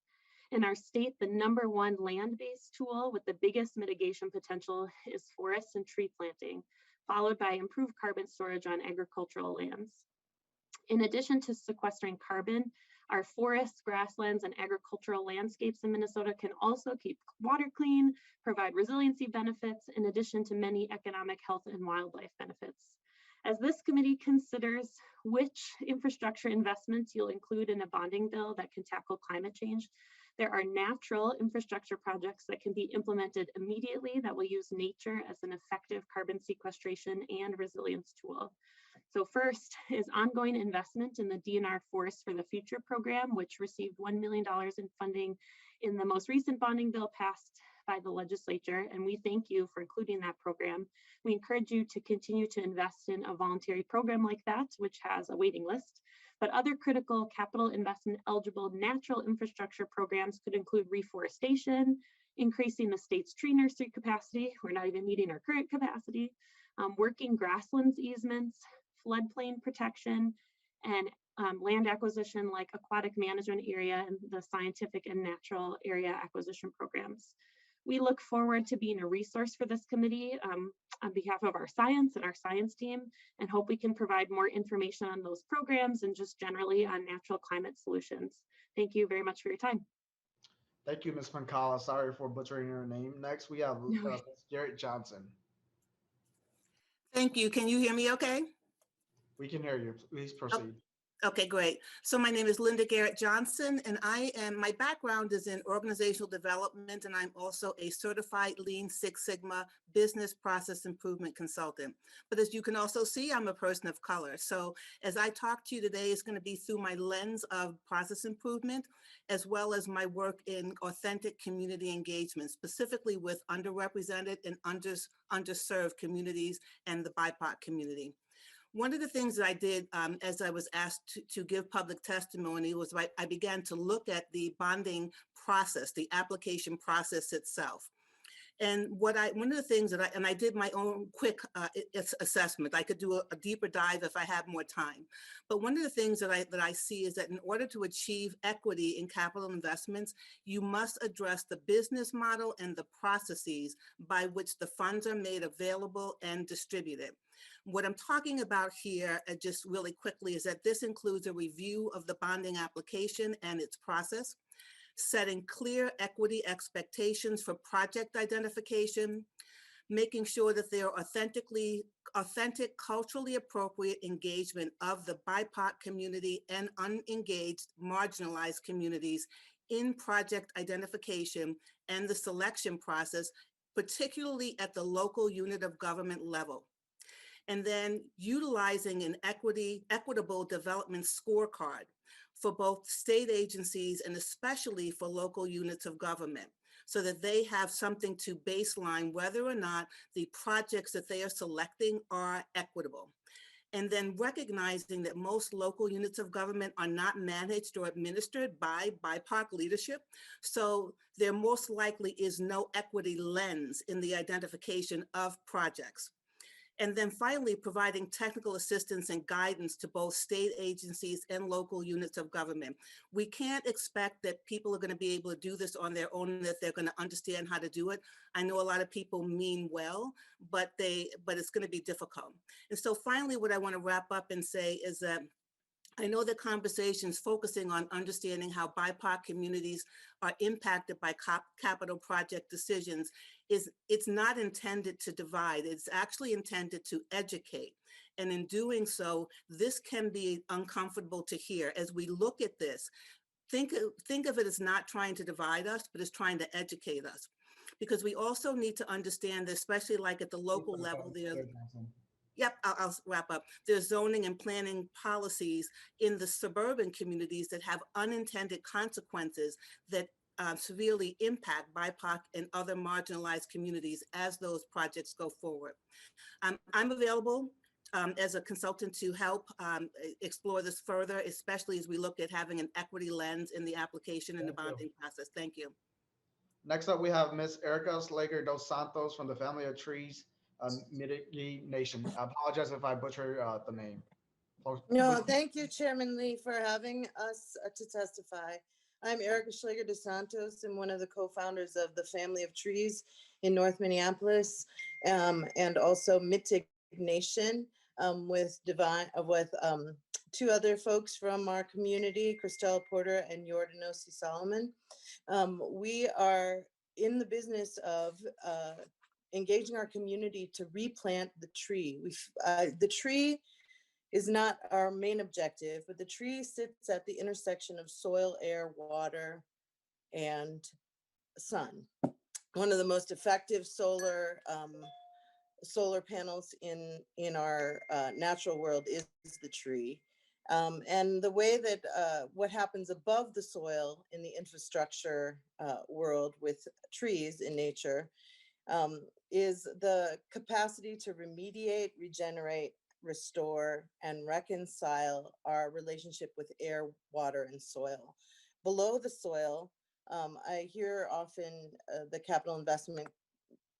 In our state, the #1 land-based tool with the biggest mitigation potential is forest and tree planting, followed by improved carbon storage on agricultural lands. In addition to sequestering carbon, our forests, grasslands, and agricultural landscapes in Minnesota can also keep water clean, provide resiliency benefits, in addition to many economic, health, and wildlife benefits. As this committee considers which infrastructure investments you'll include in a bonding bill that can tackle climate change, there are natural infrastructure projects that can be implemented immediately that will use nature as an effective carbon sequestration and resilience tool. So first is ongoing investment in the DNR Forest for the Future program, which received $1 million in funding in the most recent bonding bill passed by the legislature, and we thank you for including that program. We encourage you to continue to invest in a voluntary program like that, which has a waiting list. But other critical capital investment eligible natural infrastructure programs could include reforestation, increasing the state's tree nursery capacity. We're not even meeting our current capacity, working grasslands easements, floodplain protection, and land acquisition like aquatic management area and the scientific and natural area acquisition programs. We look forward to being a resource for this committee on behalf of our science and our science team, and hope we can provide more information on those programs and just generally on natural climate solutions. Thank you very much for your time. Thank you, Ms. Pancala. Sorry for butchering your name. Next, we have Garrett Johnson. Thank you. Can you hear me okay? We can hear you. Please proceed. Okay, great. So my name is Linda Garrett Johnson, and my background is in organizational development, and I'm also a certified Lean Six Sigma business process improvement consultant. But as you can also see, I'm a person of color. So as I talk to you today, it's going to be through my lens of process improvement, as well as my work in authentic community engagement, specifically with underrepresented and underserved communities and the BIPOC community. One of the things that I did as I was asked to give public testimony was I began to look at the bonding process, the application process itself. And one of the things that I did my own quick assessment. I could do a deeper dive if I had more time. But one of the things that I see is that in order to achieve equity in capital investments, you must address the business model and the processes by which the funds are made available and distributed. What I'm talking about here, just really quickly, is that this includes a review of the bonding application and its process, setting clear equity expectations for project identification, making sure that there are authentic, culturally appropriate engagement of the BIPOC community and unengaged, marginalized communities in project identification and the selection process, particularly at the local unit of government level. And then utilizing an equitable development scorecard for both state agencies and especially for local units of government, so that they have something to baseline whether or not the projects that they are selecting are equitable. And then recognizing that most local units of government are not managed or administered by BIPOC leadership. So there most likely is no equity lens in the identification of projects. And then finally, providing technical assistance and guidance to both state agencies and local units of government. We can't expect that people are going to be able to do this on their own, that they're going to understand how to do it. I know a lot of people mean well, but it's going to be difficult. And so finally, what I want to wrap up and say is that I know the conversations focusing on understanding how BIPOC communities are impacted by capital project decisions it's not intended to divide. It's actually intended to educate. And in doing so, this can be uncomfortable to hear. As we look at this, think of it as not trying to divide us, but as trying to educate us. Because we also need to understand, especially like at the local level, Yep, I'll wrap up. There's zoning and planning policies in the suburban communities that have unintended consequences that severely impact BIPOC and other marginalized communities as those projects go forward. I'm available as a consultant to help explore this further, especially as we look at having an equity lens in the application and the bonding process. Thank you. Next up, we have Ms. Erica Slager dos Santos from the Family of Trees, Midewi Nation. I apologize if I butcher the name. No, thank you, Chairman Lee, for having us to testify. I'm Erica Schlager dos Santos. I'm one of the co-founders of the Family of Trees in North Minneapolis, and also Midewi Nation with two other folks from our community, Christelle Porter and Yordanosi Solomon. We are in the business of engaging our community to replant the tree. The tree is not our main objective, but the tree sits at the intersection of soil, air, water, and sun. One of the most effective solar panels in our natural world is the tree. And the way that what happens above the soil in the infrastructure world with trees in nature is the capacity to remediate, regenerate, restore, and reconcile our relationship with air, water, and soil. Below the soil, I hear often the Capital Investment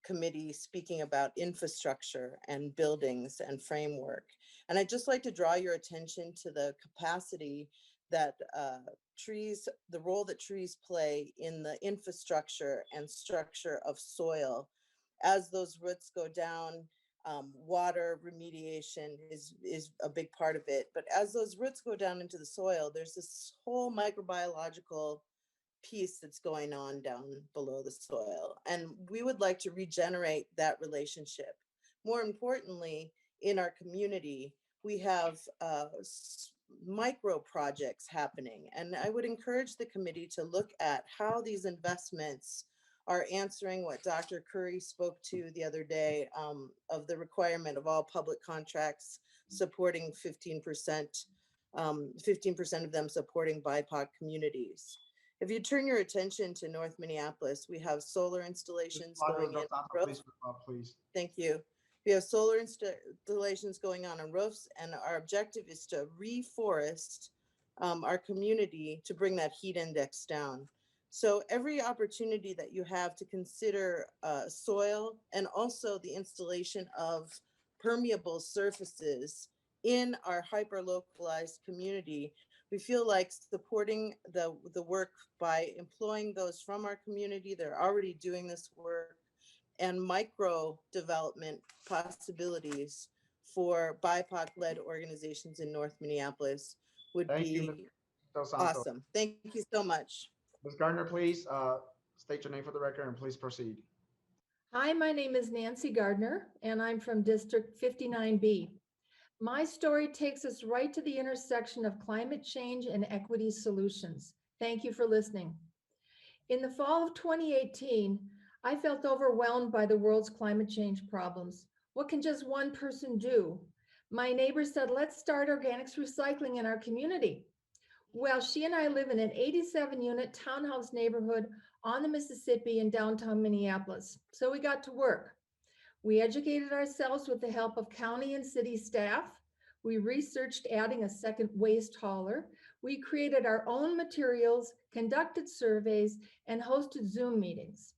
Committee speaking about infrastructure and buildings and framework. And I'd just like to draw your attention to the capacity that the role that trees play in the infrastructure and structure of soil. As those roots go down, water remediation is a big part of it. But as those roots go down into the soil, there's this whole microbiological piece that's going on down below the soil. And we would like to regenerate that relationship. More importantly, in our community, we have micro projects happening. And I would encourage the committee to look at how these investments are answering what Dr. Curry spoke to the other day, of the requirement of all public contracts supporting 15%, 15% of them supporting BIPOC communities. If you turn your attention to North Minneapolis, we have solar installations going in. Please. Thank you. We have solar installations going on roofs, and our objective is to reforest our community to bring that heat index down. So every opportunity that you have to consider soil and also the installation of permeable surfaces in our hyper-localized community, we feel like supporting the work by employing those from our community. They're already doing this work, and micro development possibilities for BIPOC-led organizations in North Minneapolis would be awesome. Thank you so much. Ms. Gardner, please state your name for the record and please proceed. Hi, my name is Nancy Gardner, and I'm from District 59B. My story takes us right to the intersection of climate change and equity solutions. Thank you for listening. In the fall of 2018, I felt overwhelmed by the world's climate change problems. What can just one person do? My neighbor said, let's start organics recycling in our community. Well, she and I live in an 87-unit townhouse neighborhood on the Mississippi in downtown Minneapolis. So we got to work. We educated ourselves with the help of county and city staff. We researched adding a second waste hauler. We created our own materials, conducted surveys, and hosted Zoom meetings.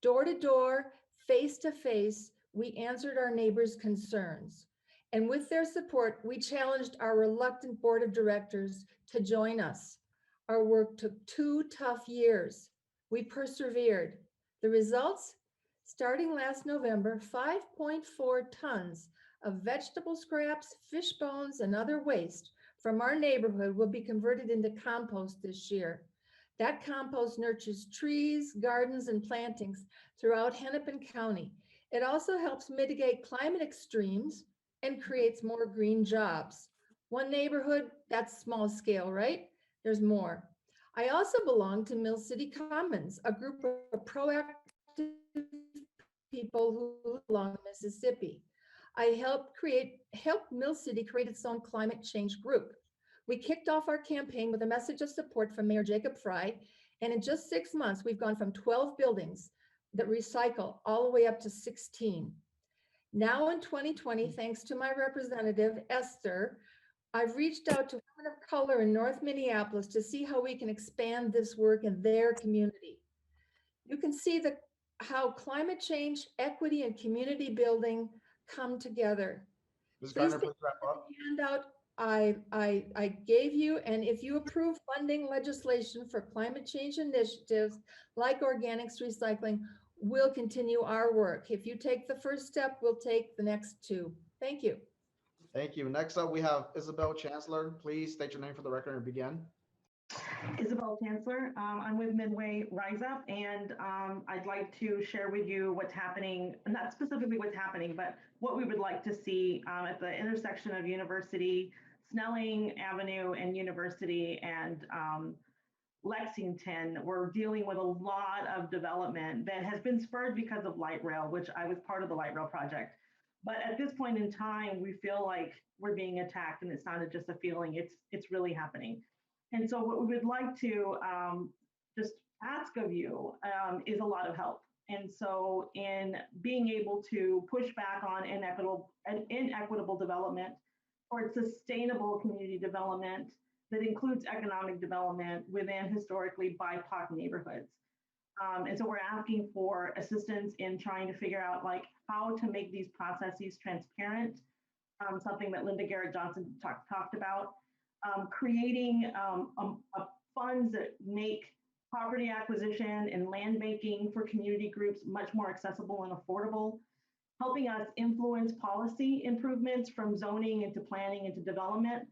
Door to door, face to face, we answered our neighbors' concerns. And with their support, we challenged our reluctant board of directors to join us. Our work took 2 tough years. We persevered. The results? Starting last November, 5.4 tons of vegetable scraps, fish bones, and other waste from our neighborhood will be converted into compost this year. That compost nurtures trees, gardens, and plantings throughout Hennepin County. It also helps mitigate climate extremes and creates more green jobs. One neighborhood, that's small scale, right? There's more. I also belong to Mill City Commons, a group of proactive people who live along the Mississippi. I helped Mill City create its own climate change group. We kicked off our campaign with a message of support from Mayor Jacob Fry, and in just 6 months, we've gone from 12 buildings that recycle all the way up to 16. Now in 2020, thanks to my representative, Esther, I've reached out to women of color in North Minneapolis to see how we can expand this work in their community. You can see how climate change, equity, and community building come together. Ms. Gardner, please wrap up. Handout I gave you, and if you approve funding legislation for climate change initiatives like organics recycling, we'll continue our work. If you take the first step, we'll take the next 2. Thank you. Thank you. Next up, we have Isabel Chancellor. Please state your name for the record and begin. Isabel Chancellor. I'm with Midway Rise Up, and I'd like to share with you what's happening, not specifically what's happening, but what we would like to see at the intersection of University, Snelling Avenue and University and Lexington. We're dealing with a lot of development that has been spurred because of light rail, which I was part of the light rail project. But at this point in time, we feel like we're being attacked, and it's not just a feeling, it's really happening. And so what we would like to just ask of you is a lot of help. And so in being able to push back on inequitable development or sustainable community development that includes economic development within historically BIPOC neighborhoods. And so we're asking for assistance in trying to figure out like how to make these processes transparent, something that Linda Garrett Johnson talked about. Creating funds that make property acquisition and land banking for community groups much more accessible and affordable, helping us influence policy improvements from zoning into planning into development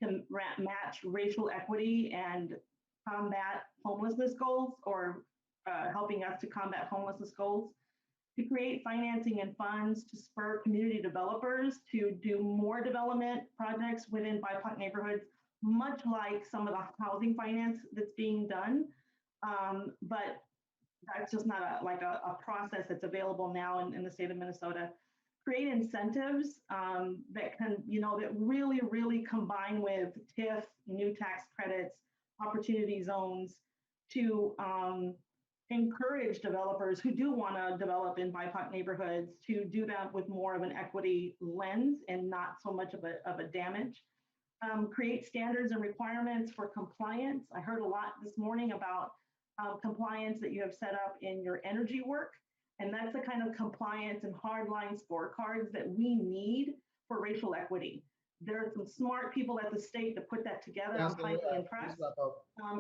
to match racial equity and combat homelessness goals, or helping us to combat homelessness goals, to create financing and funds to spur community developers to do more development projects within BIPOC neighborhoods, much like some of the housing finance that's being done. But that's just not a process that's available now in the state of Minnesota. Create incentives that can, that really combine with TIF, new tax credits, opportunity zones to encourage developers who do want to develop in BIPOC neighborhoods to do that with more of an equity lens and not so much of a damage. Create standards and requirements for compliance. I heard a lot this morning about compliance that you have set up in your energy work. And that's the kind of compliance and hardline scorecards that we need for racial equity. There are some smart people at the state that put that together. I'm highly impressed.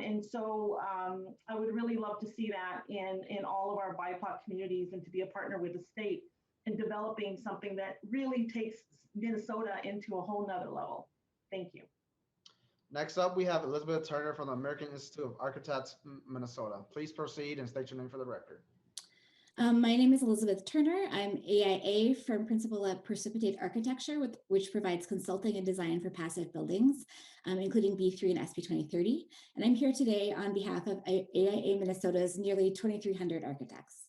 And so I would really love to see that in all of our BIPOC communities and to be a partner with the state in developing something that really takes Minnesota into a whole nother level. Thank you. Next up, we have Elizabeth Turner from the American Institute of Architects, Minnesota. Please proceed and state your name for the record. My name is Elizabeth Turner. I'm AIA from Principal at Precipitate Architecture, which provides consulting and design for passive buildings, including B3 and SB 2030. And I'm here today on behalf of AIA Minnesota's nearly 2,300 architects.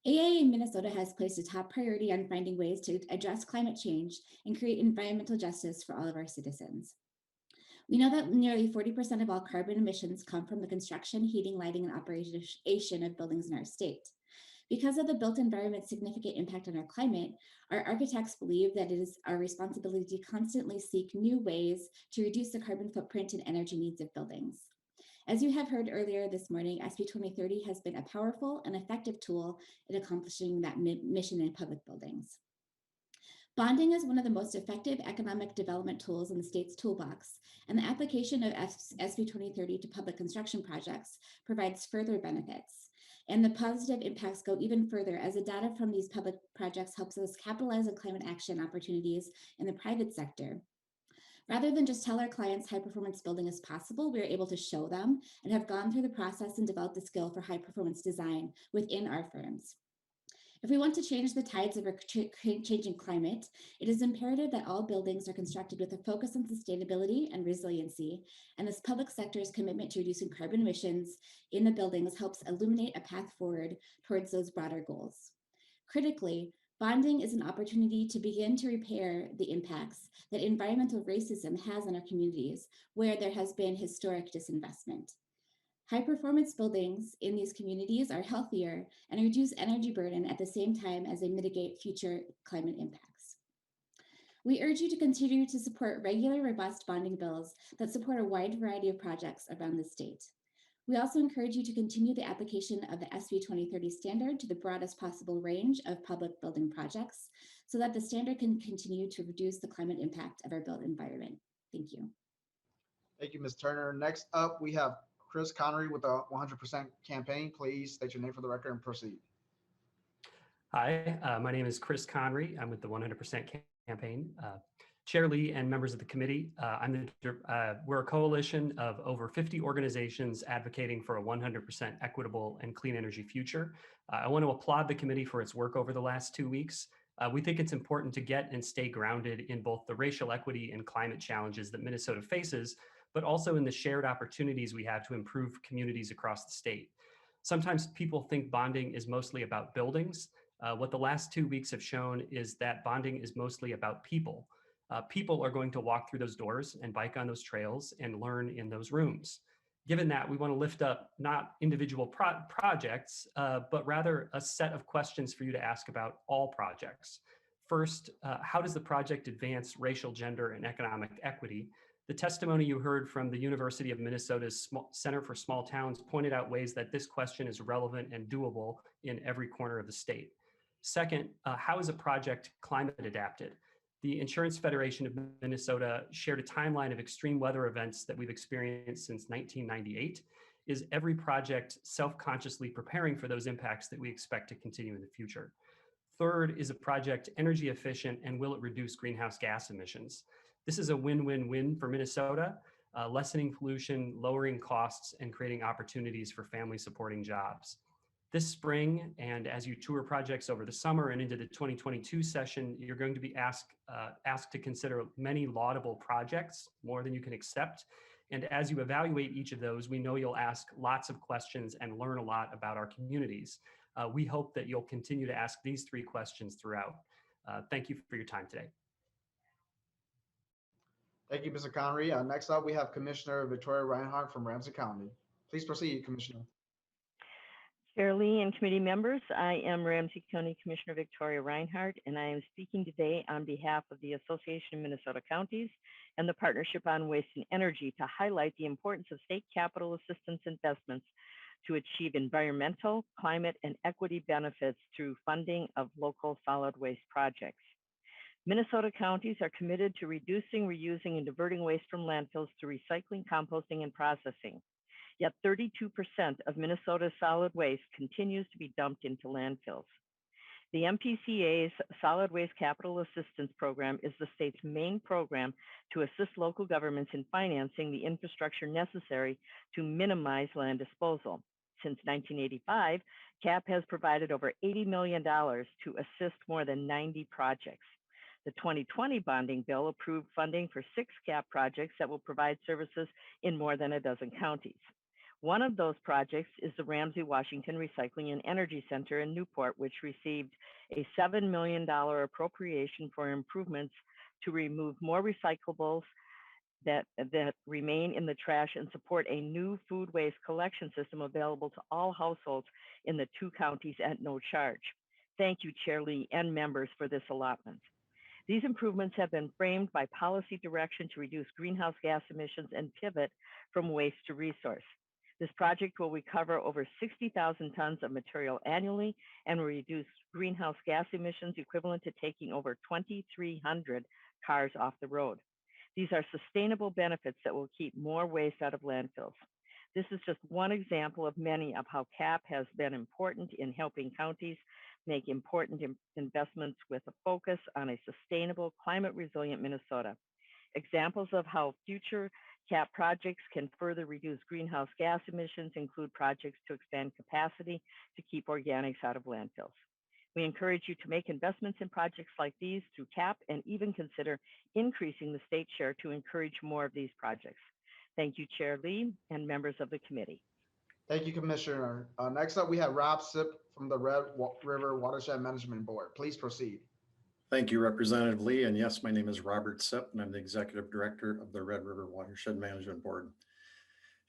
AIA Minnesota has placed a top priority on finding ways to address climate change and create environmental justice for all of our citizens. We know that nearly 40% of all carbon emissions come from the construction, heating, lighting, and operation of buildings in our state. Because of the built environment's significant impact on our climate, our architects believe that it is our responsibility to constantly seek new ways to reduce the carbon footprint and energy needs of buildings. As you have heard earlier this morning, SB 2030 has been a powerful and effective tool in accomplishing that mission in public buildings. Bonding is one of the most effective economic development tools in the state's toolbox, and the application of SB 2030 to public construction projects provides further benefits. And the positive impacts go even further as the data from these public projects helps us capitalize on climate action opportunities in the private sector. Rather than just tell our clients high performance building is possible, we are able to show them and have gone through the process and developed the skill for high performance design within our firms. If we want to change the tides of our changing climate, it is imperative that all buildings are constructed with a focus on sustainability and resiliency, and this public sector's commitment to reducing carbon emissions in the buildings helps illuminate a path forward towards those broader goals. Critically, bonding is an opportunity to begin to repair the impacts that environmental racism has on our communities where there has been historic disinvestment. High-performance buildings in these communities are healthier and reduce energy burden at the same time as they mitigate future climate impacts. We urge you to continue to support regular, robust bonding bills that support a wide variety of projects around the state. We also encourage you to continue the application of the SB 2030 standard to the broadest possible range of public building projects so that the standard can continue to reduce the climate impact of our built environment. Thank you. Thank you, Ms. Turner. Next up, we have Chris Connery with the 100% campaign. Please state your name for the record and proceed. Hi, my name is Chris Connery. I'm with the 100% campaign. Chair Lee and members of the committee, we're a coalition of over 50 organizations advocating for a 100% equitable and clean energy future. I want to applaud the committee for its work over the last 2 weeks. We think it's important to get and stay grounded in both the racial equity and climate challenges that Minnesota faces, but also in the shared opportunities we have to improve communities across the state. Sometimes people think bonding is mostly about buildings. What the last 2 weeks have shown is that bonding is mostly about people. People are going to walk through those doors and bike on those trails and learn in those rooms. Given that, we want to lift up not individual projects, but rather a set of questions for you to ask about all projects. First, how does the project advance racial, gender, and economic equity? The testimony you heard from the University of Minnesota's Center for Small Towns pointed out ways that this question is relevant and doable in every corner of the state. Second, how is a project climate adapted? The Insurance Federation of Minnesota shared a timeline of extreme weather events that we've experienced since 1998. Is every project self-consciously preparing for those impacts that we expect to continue in the future? Third, is a project energy efficient and will it reduce greenhouse gas emissions? This is a win-win-win for Minnesota, lessening pollution, lowering costs, and creating opportunities for family supporting jobs. This spring, and as you tour projects over the summer and into the 2022 session, you're going to be asked to consider many laudable projects, more than you can accept. And as you evaluate each of those, we know you'll ask lots of questions and learn a lot about our communities. We hope that you'll continue to ask these 3 questions throughout. Thank you for your time today. Thank you, Mr. Connery. Next up, we have Commissioner Victoria Reinhardt from Ramsey County. Please proceed, Commissioner. Chair Lee and committee members, I am Ramsey County Commissioner Victoria Reinhardt, and I am speaking today on behalf of the Association of Minnesota Counties and the Partnership on Waste and Energy to highlight the importance of state capital assistance investments to achieve environmental, climate, and equity benefits through funding of local solid waste projects. Minnesota counties are committed to reducing, reusing, and diverting waste from landfills through recycling, composting, and processing. Yet 32% of Minnesota's solid waste continues to be dumped into landfills. The MPCA's Solid Waste Capital Assistance Program is the state's main program to assist local governments in financing the infrastructure necessary to minimize land disposal. Since 1985, CAP has provided over $80 million to assist more than 90 projects. The 2020 bonding bill approved funding for 6 CAP projects that will provide services in more than a dozen counties. One of those projects is the Ramsey Washington Recycling and Energy Center in Newport, which received a $7 million appropriation for improvements to remove more recyclables that remain in the trash and support a new food waste collection system available to all households in the 2 counties at no charge. Thank you, Chair Lee and members, for this allotment. These improvements have been framed by policy direction to reduce greenhouse gas emissions and pivot from waste to resource. This project will recover over 60,000 tons of material annually and will reduce greenhouse gas emissions equivalent to taking over 2,300 cars off the road. These are sustainable benefits that will keep more waste out of landfills. This is just one example of many of how CAP has been important in helping counties make important investments with a focus on a sustainable, climate-resilient Minnesota. Examples of how future CAP projects can further reduce greenhouse gas emissions include projects to expand capacity to keep organics out of landfills. We encourage you to make investments in projects like these through CAP and even consider increasing the state share to encourage more of these projects. Thank you, Chair Lee and members of the committee. Thank you, Commissioner. Next up, we have Rob Sipp from the Red River Watershed Management Board. Please proceed. Thank you, Representative Lee. And yes, my name is Robert Sipp, and I'm the Executive Director of the Red River Watershed Management Board.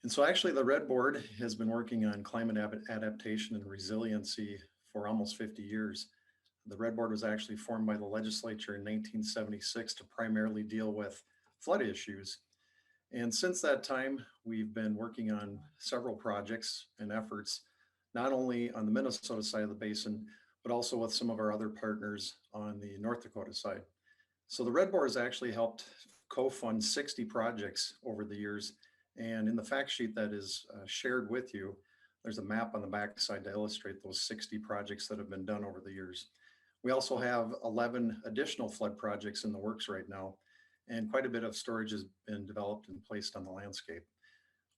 And so actually the Red Board has been working on climate adaptation and resiliency for almost 50 years. The Red Board was actually formed by the legislature in 1976 to primarily deal with flood issues. And since that time, we've been working on several projects and efforts, not only on the Minnesota side of the basin, but also with some of our other partners on the North Dakota side. So the Red Board has actually helped co-fund 60 projects over the years. And in the fact sheet that is shared with you, there's a map on the back side to illustrate those 60 projects that have been done over the years. We also have 11 additional flood projects in the works right now, and quite a bit of storage has been developed and placed on the landscape.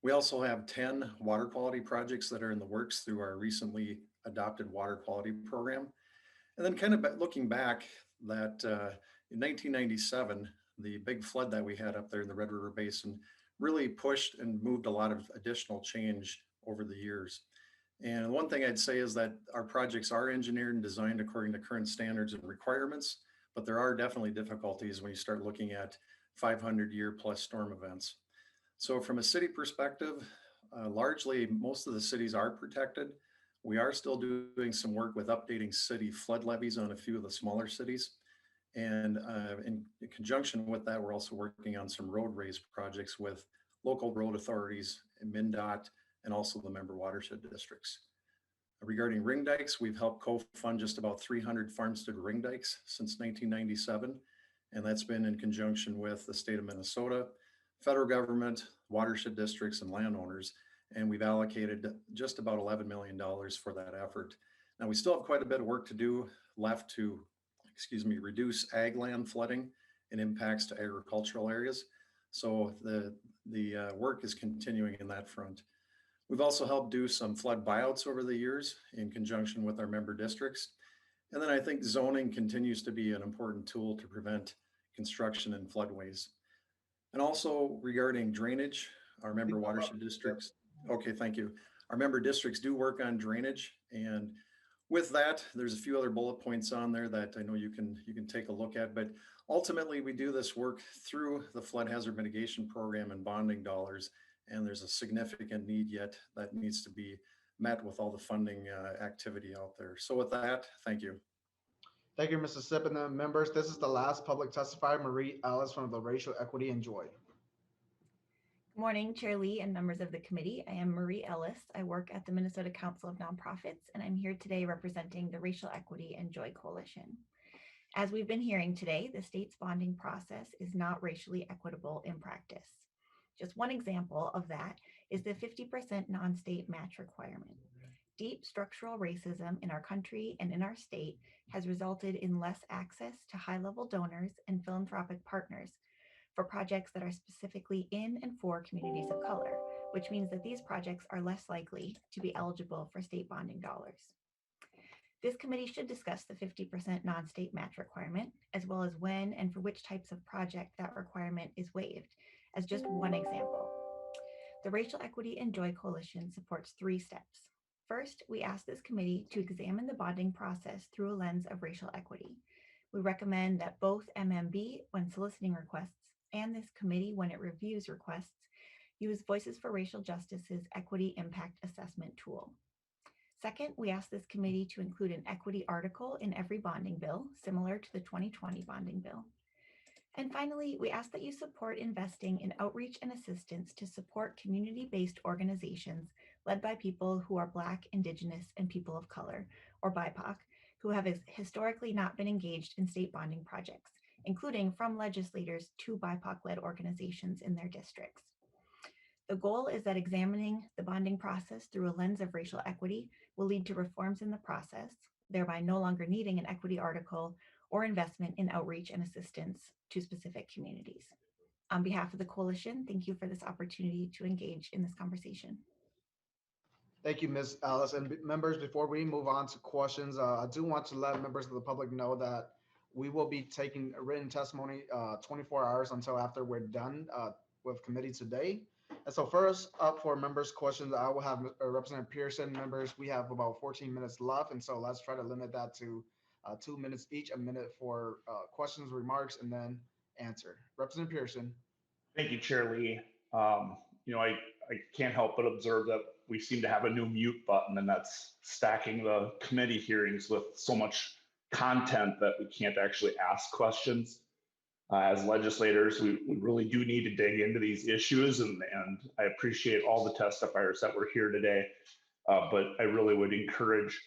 We also have 10 water quality projects that are in the works through our recently adopted water quality program. And then kind of looking back that in 1997, the big flood that we had up there in the Red River Basin really pushed and moved a lot of additional change over the years. And one thing I'd say is that our projects are engineered and designed according to current standards and requirements, but there are definitely difficulties when you start looking at 500-year plus storm events. So from a city perspective, largely most of the cities are protected. We are still doing some work with updating city flood levies on a few of the smaller cities. And in conjunction with that, we're also working on some road raise projects with local road authorities, MnDOT, and also the member watershed districts. Regarding ring dikes, we've helped co-fund just about 300 farmstead ring dikes since 1997. And that's been in conjunction with the state of Minnesota, federal government, watershed districts, and landowners. And we've allocated just about $11 million for that effort. Now, we still have quite a bit of work to do left to, reduce ag land flooding and impacts to agricultural areas. So the work is continuing in that front. We've also helped do some flood buyouts over the years in conjunction with our member districts. And then I think zoning continues to be an important tool to prevent construction in floodways. And also regarding drainage, our member watershed districts. Okay, thank you. Our member districts do work on drainage, and with that, there's a few other bullet points on there that I know you can take a look at, but ultimately we do this work through the flood hazard mitigation program and bonding dollars, and there's a significant need yet that needs to be met with all the funding activity out there. So with that, thank you. Thank you, Mr. Sipp. And then members, this is the last public testifier, Marie Ellis from the Racial Equity and Joy. Good morning, Chair Lee and members of the committee. I am Marie Ellis. I work at the Minnesota Council of Nonprofits, and I'm here today representing the Racial Equity and Joy Coalition. As we've been hearing today, the state's bonding process is not racially equitable in practice. Just one example of that is the 50% non-state match requirement. Deep structural racism in our country and in our state has resulted in less access to high-level donors and philanthropic partners for projects that are specifically in and for communities of color, which means that these projects are less likely to be eligible for state bonding dollars. This committee should discuss the 50% non-state match requirement, as well as when and for which types of project that requirement is waived, as just one example. The Racial Equity and Joy Coalition supports 3 steps. First, we ask this committee to examine the bonding process through a lens of racial equity. We recommend that both MMB, when soliciting requests, and this committee, when it reviews requests, use Voices for Racial Justice's Equity Impact Assessment tool. Second, we ask this committee to include an equity article in every bonding bill, similar to the 2020 bonding bill. And finally, we ask that you support investing in outreach and assistance to support community-based organizations led by people who are Black, Indigenous, and people of color, or BIPOC, who have historically not been engaged in state bonding projects, including from legislators to BIPOC-led organizations in their districts. The goal is that examining the bonding process through a lens of racial equity will lead to reforms in the process, thereby no longer needing an equity article or investment in outreach and assistance to specific communities. On behalf of the coalition, thank you for this opportunity to engage in this conversation. Thank you, Ms. Ellis. And members, before we move on to questions, I do want to let members of the public know that we will be taking a written testimony 24 hours until after we're done with committee today. And so first up for members' questions, I will have Representative Pearson. Members, we have about 14 minutes left, and so let's try to limit that to 2 minutes each, a minute for questions, remarks, and then answer. Representative Pearson. Thank you, Chair Lee. I can't help but observe that we seem to have a new mute button, and that's stacking the committee hearings with so much content that we can't actually ask questions. As legislators, we really do need to dig into these issues, and I appreciate all the testifiers that were here today, but I really would encourage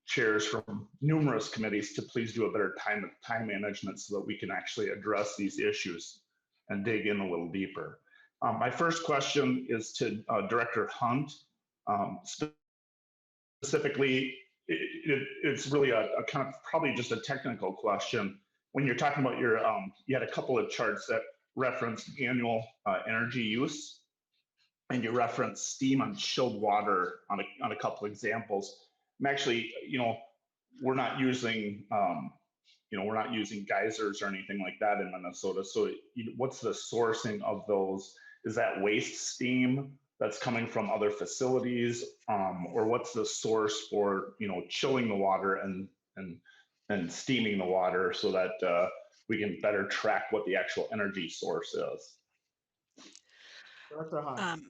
chairs from numerous committees to please do a better time management so that we can actually address these issues and dig in a little deeper. My first question is to Director Hunt. Specifically, it's really a kind of probably just a technical question. When you're talking about your, you had a couple of charts that referenced annual energy use, and you referenced steam and chilled water on a couple examples. I'm actually, we're not using, we're not using geysers or anything like that in Minnesota. So what's the sourcing of those? Is that waste steam that's coming from other facilities, or what's the source for, chilling the water and steaming the water so that we can better track what the actual energy source is? Director Hunt.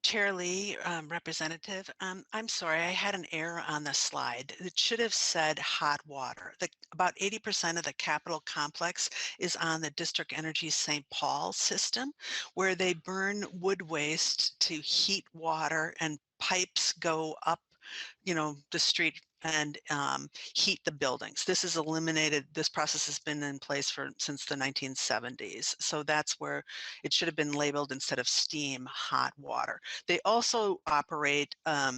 Chair Lee, Representative, I'm sorry, I had an error on the slide. It should have said hot water. About 80% of the Capitol complex is on the District Energy St. Paul system, where they burn wood waste to heat water, and pipes go up, the street and heat the buildings. This is eliminated. This process has been in place since the 1970s. So that's where it should have been labeled, instead of steam, hot water. They also operate a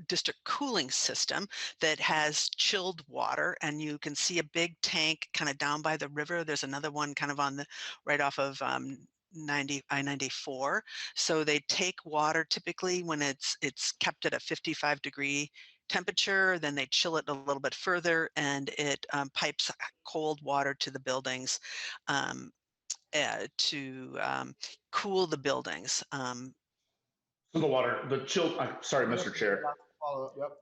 district cooling system that has chilled water, and you can see a big tank kind of down by the river. There's another one kind of right off of I-94. So they take water typically when it's kept at a 55-degree temperature, then they chill it a little bit further, and it pipes cold water to the buildings to cool the buildings. So the chill, sorry, Mr. Chair. Yep.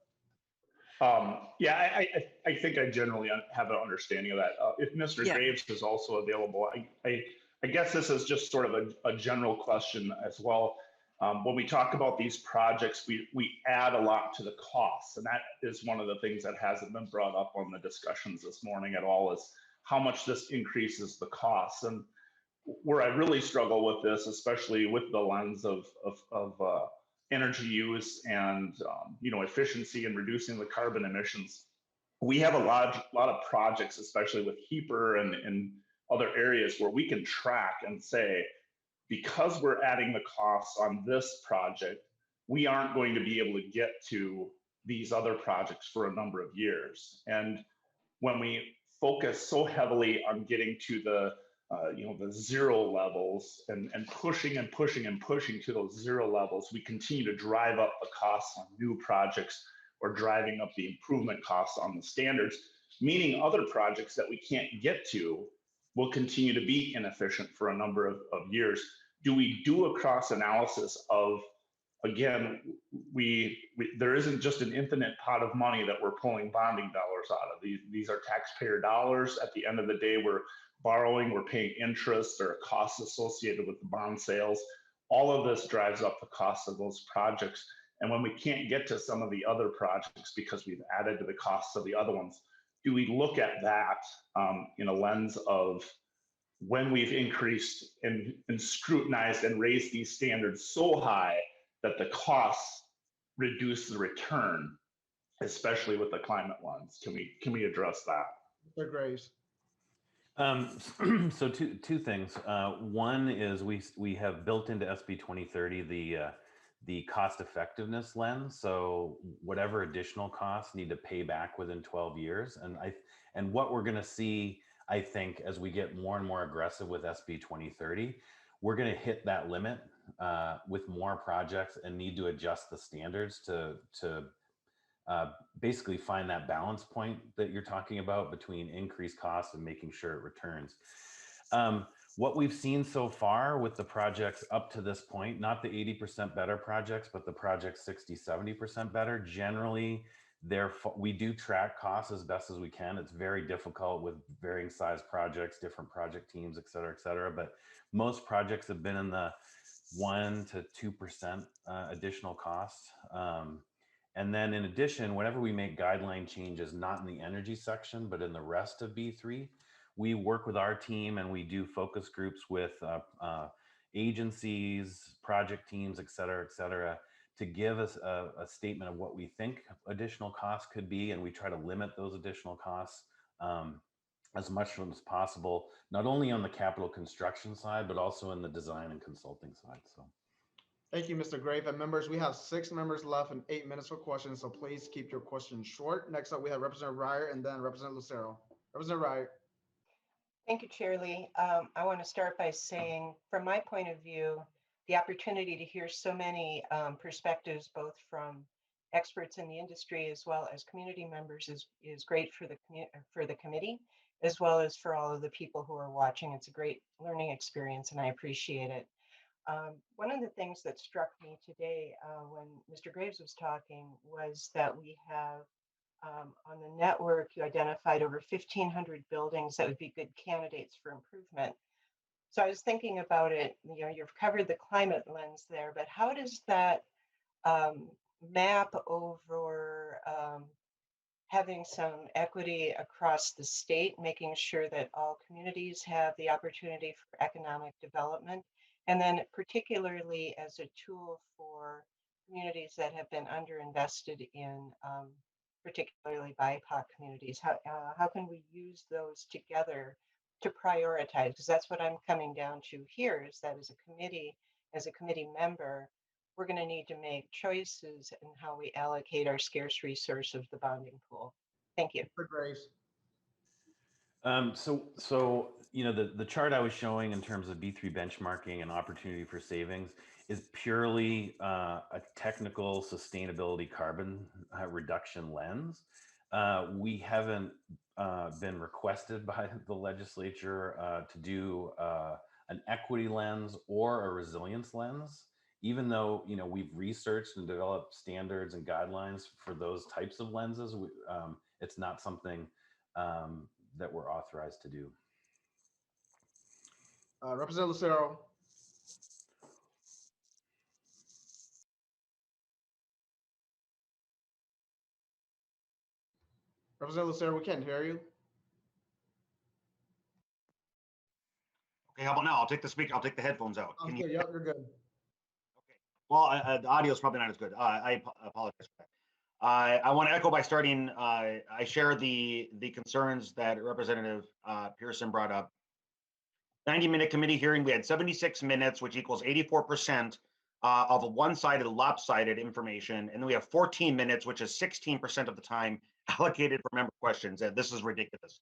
Yeah, I think I generally have an understanding of that. If Mr. Yeah. Graves is also available, I guess this is just sort of a general question as well. When we talk about these projects, we add a lot to the costs, and that is one of the things that hasn't been brought up on the discussions this morning at all, is how much this increases the costs. And where I really struggle with this, especially with the lens of energy use and efficiency and reducing the carbon emissions, we have a lot of projects, especially with HEAPR and other areas, where we can track and say, because we're adding the costs on this project, we aren't going to be able to get to these other projects for a number of years. And when we focus so heavily on getting to the zero levels and pushing and pushing and pushing to those zero levels, we continue to drive up the costs on new projects or driving up the improvement costs on the standards, meaning other projects that we can't get to will continue to be inefficient for a number of years. Do we do a cross analysis of, again, there isn't just an infinite pot of money that we're pulling bonding dollars out of. These are taxpayer dollars. At the end of the day, we're borrowing, we're paying interest, or costs associated with the bond sales. All of this drives up the cost of those projects. And when we can't get to some of the other projects because we've added to the costs of the other ones, do we look at that in a lens of, when we've increased and scrutinized and raised these standards so high that the costs reduce the return, especially with the climate lens? Can we address that? Mr. Graves. So two things. One is we have built into SB 2030 the cost effectiveness lens. So whatever additional costs need to pay back within 12 years. And what we're going to see, I think, as we get more and more aggressive with SB 2030, we're going to hit that limit with more projects and need to adjust the standards to basically find that balance point that you're talking about between increased costs and making sure it returns. What we've seen so far with the projects up to this point, not the 80% better projects, but the projects 60, 70% better, generally, we do track costs as best as we can. It's very difficult with varying size projects, different project teams, et cetera, but most projects have been in the 1 to 2% additional costs. And then in addition, whenever we make guideline changes, not in the energy section, but in the rest of B3, we work with our team and we do focus groups with agencies, project teams, et cetera, to give us a statement of what we think additional costs could be. And we try to limit those additional costs as much as possible, not only on the capital construction side, but also in the design and consulting side. So. Thank you, Mr. Grave. And members, we have 6 members left and 8 minutes for questions, so please keep your questions short. Next up, we have Representative Ryer and then Representative Lucero. Representative Ryer. Thank you, Chair Lee. I want to start by saying, from my point of view, the opportunity to hear so many perspectives, both from experts in the industry as well as community members, is great for the committee, as well as for all of the people who are watching. It's a great learning experience, and I appreciate it. One of the things that struck me today when Mr. Graves was talking was that we have on the network, you identified over 1,500 buildings that would be good candidates for improvement. So I was thinking about it, you've covered the climate lens there, but how does that map over having some equity across the state, making sure that all communities have the opportunity for economic development, and then particularly as a tool for communities that have been underinvested in, particularly BIPOC communities? How can we use those together to prioritize? Because that's what I'm coming down to here, is that as a committee member, we're going to need to make choices in how we allocate our scarce resource of the bonding pool. Thank you. So you know, the chart I was showing in terms of B3 benchmarking and opportunity for savings is purely a technical sustainability carbon reduction lens. We haven't been requested by the legislature to do an equity lens or a resilience lens, even though, you know, we've researched and developed standards and guidelines for those types of lenses. It's not something that we're authorized to do. Representative Lucero. Representative Lucero, we can't hear you. Okay, how about now? I'll take the headphones out. Can you? Yep, you're good. Well, the audio is probably not as good. I apologize for that. I want to echo by starting. I share the concerns that Representative Pearson brought up. 90-minute committee hearing. We had 76 minutes, which equals 84% of a one-sided, lopsided information, and then we have 14 minutes, which is 16% of the time allocated for member questions. And this is ridiculous.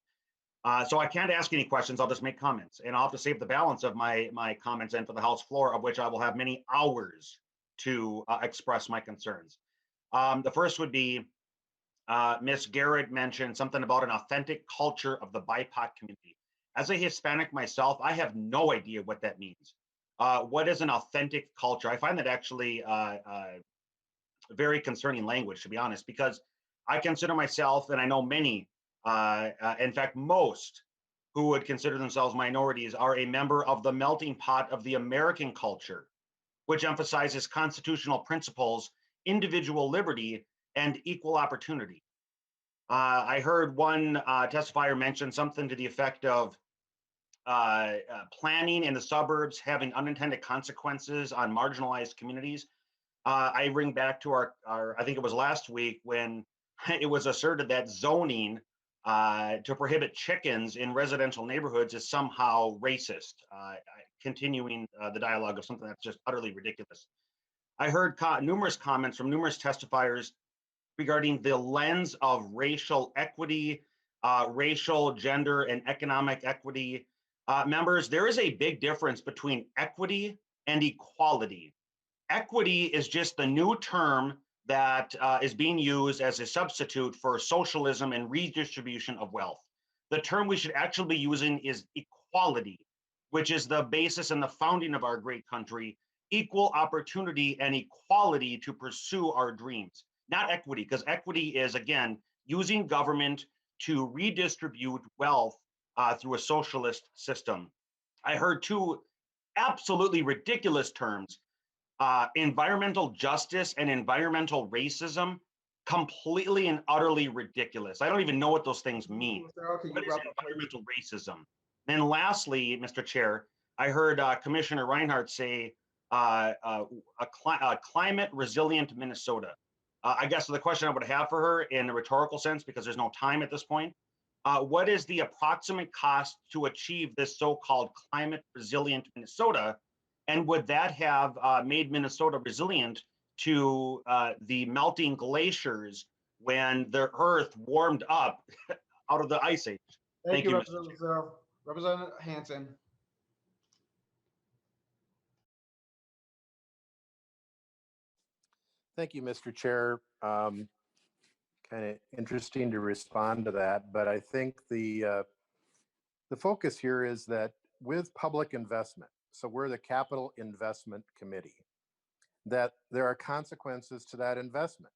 So I can't ask any questions. I'll just make comments, and I'll have to save the balance of my comments and for the House floor, of which I will have many hours to express my concerns. The first would be Ms. Garrett mentioned something about an authentic culture of the BIPOC community. As a Hispanic myself, I have no idea what that means. What is an authentic culture? I find that actually very concerning language, to be honest, because I consider myself, and I know many, in fact, most who would consider themselves minorities are a member of the melting pot of the American culture, which emphasizes constitutional principles, individual liberty, and equal opportunity. I heard one testifier mention something to the effect of planning in the suburbs having unintended consequences on marginalized communities. I bring back to our, I think it was last week when it was asserted that zoning to prohibit chickens in residential neighborhoods is somehow racist, continuing the dialogue of something that's just utterly ridiculous. I heard numerous comments from numerous testifiers regarding the lens of racial equity, racial, gender, and economic equity. Members, there is a big difference between equity and equality. Equity is just the new term that is being used as a substitute for socialism and redistribution of wealth. The term we should actually be using is equality, which is the basis and the founding of our great country, equal opportunity and equality to pursue our dreams, not equity, because equity is, again, using government to redistribute wealth through a socialist system. I heard two absolutely ridiculous terms, environmental justice and environmental racism, completely and utterly ridiculous. I don't even know what those things mean. What is environmental racism? And lastly, Mr. Chair, I heard Commissioner Reinhardt say a climate resilient Minnesota. I guess the question I would have for her in a rhetorical sense, because there's no time at this point, what is the approximate cost to achieve this so-called climate resilient Minnesota? And would that have made Minnesota resilient to the melting glaciers when the earth warmed up out of the ice age? Thank you, Representative Lucero. Representative Hansen. Thank you, Mr. Chair. Kind of interesting to respond to that, but I think the focus here is that with public investment, so we're the Capital Investment Committee, that there are consequences to that investment.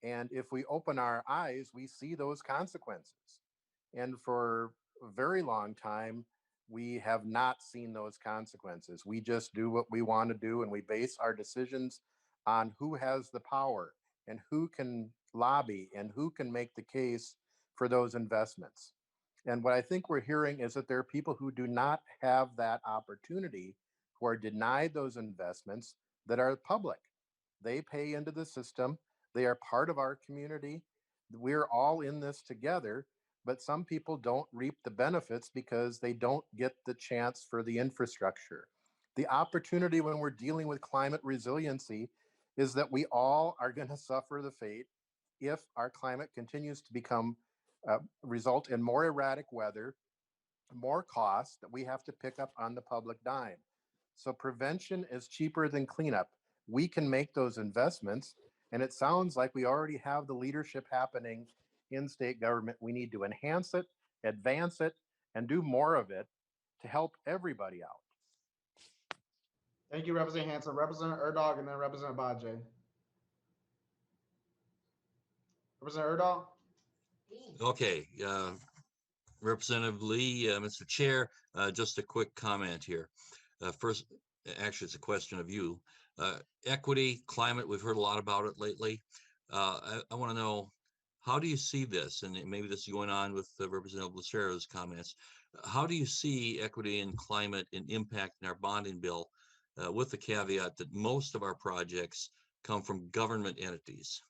And if we open our eyes, we see those consequences. And for a very long time, we have not seen those consequences. We just do what we want to do, and we base our decisions on who has the power and who can lobby and who can make the case for those investments. And what I think we're hearing is that there are people who do not have that opportunity, who are denied those investments, that are public. They pay into the system. They are part of our community. We're all in this together, but some people don't reap the benefits because they don't get the chance for the infrastructure. The opportunity when we're dealing with climate resiliency is that we all are going to suffer the fate if our climate continues to become result in more erratic weather, more costs that we have to pick up on the public dime. So prevention is cheaper than cleanup. We can make those investments, and it sounds like we already have the leadership happening in state government. We need to enhance it, advance it, and do more of it to help everybody out. Thank you, Representative Hanson. Representative Erdog and then Representative Bajay. Representative Erdog? Okay, Representative Lee, Mr. Chair, just a quick comment here. First, actually, it's a question of you. Equity, climate, we've heard a lot about it lately. I want to know, how do you see this? And maybe this is going on with Representative Lucero's comments. How do you see equity and climate and impact in our bonding bill with the caveat that most of our projects come from government entities?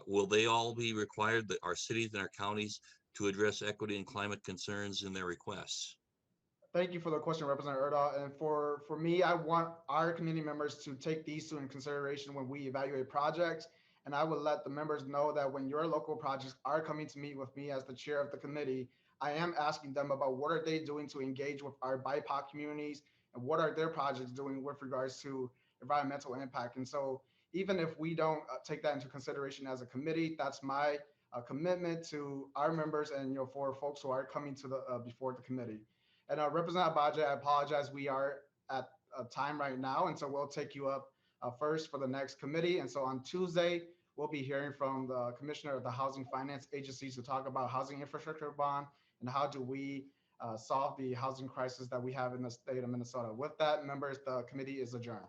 Will they all be required, that our cities and our counties, to address equity and climate concerns in their requests? Thank you for the question, Representative Erdahl. And for me, I want our community members to take these into consideration when we evaluate projects. And I would let the members know that when your local projects are coming to meet with me as the chair of the committee, I am asking them about what are they doing to engage with our BIPOC communities and what are their projects doing with regards to environmental impact. And so even if we don't take that into consideration as a committee, that's my commitment to our members and for folks who are coming to the before the committee. And Representative Bajay, I apologize, we are at a time right now, and so we'll take you up first for the next committee. And so on Tuesday, we'll be hearing from the Commissioner of the Housing Finance Agency to talk about housing infrastructure bond and how do we solve the housing crisis that we have in the state of Minnesota. With that, members, the committee is adjourned.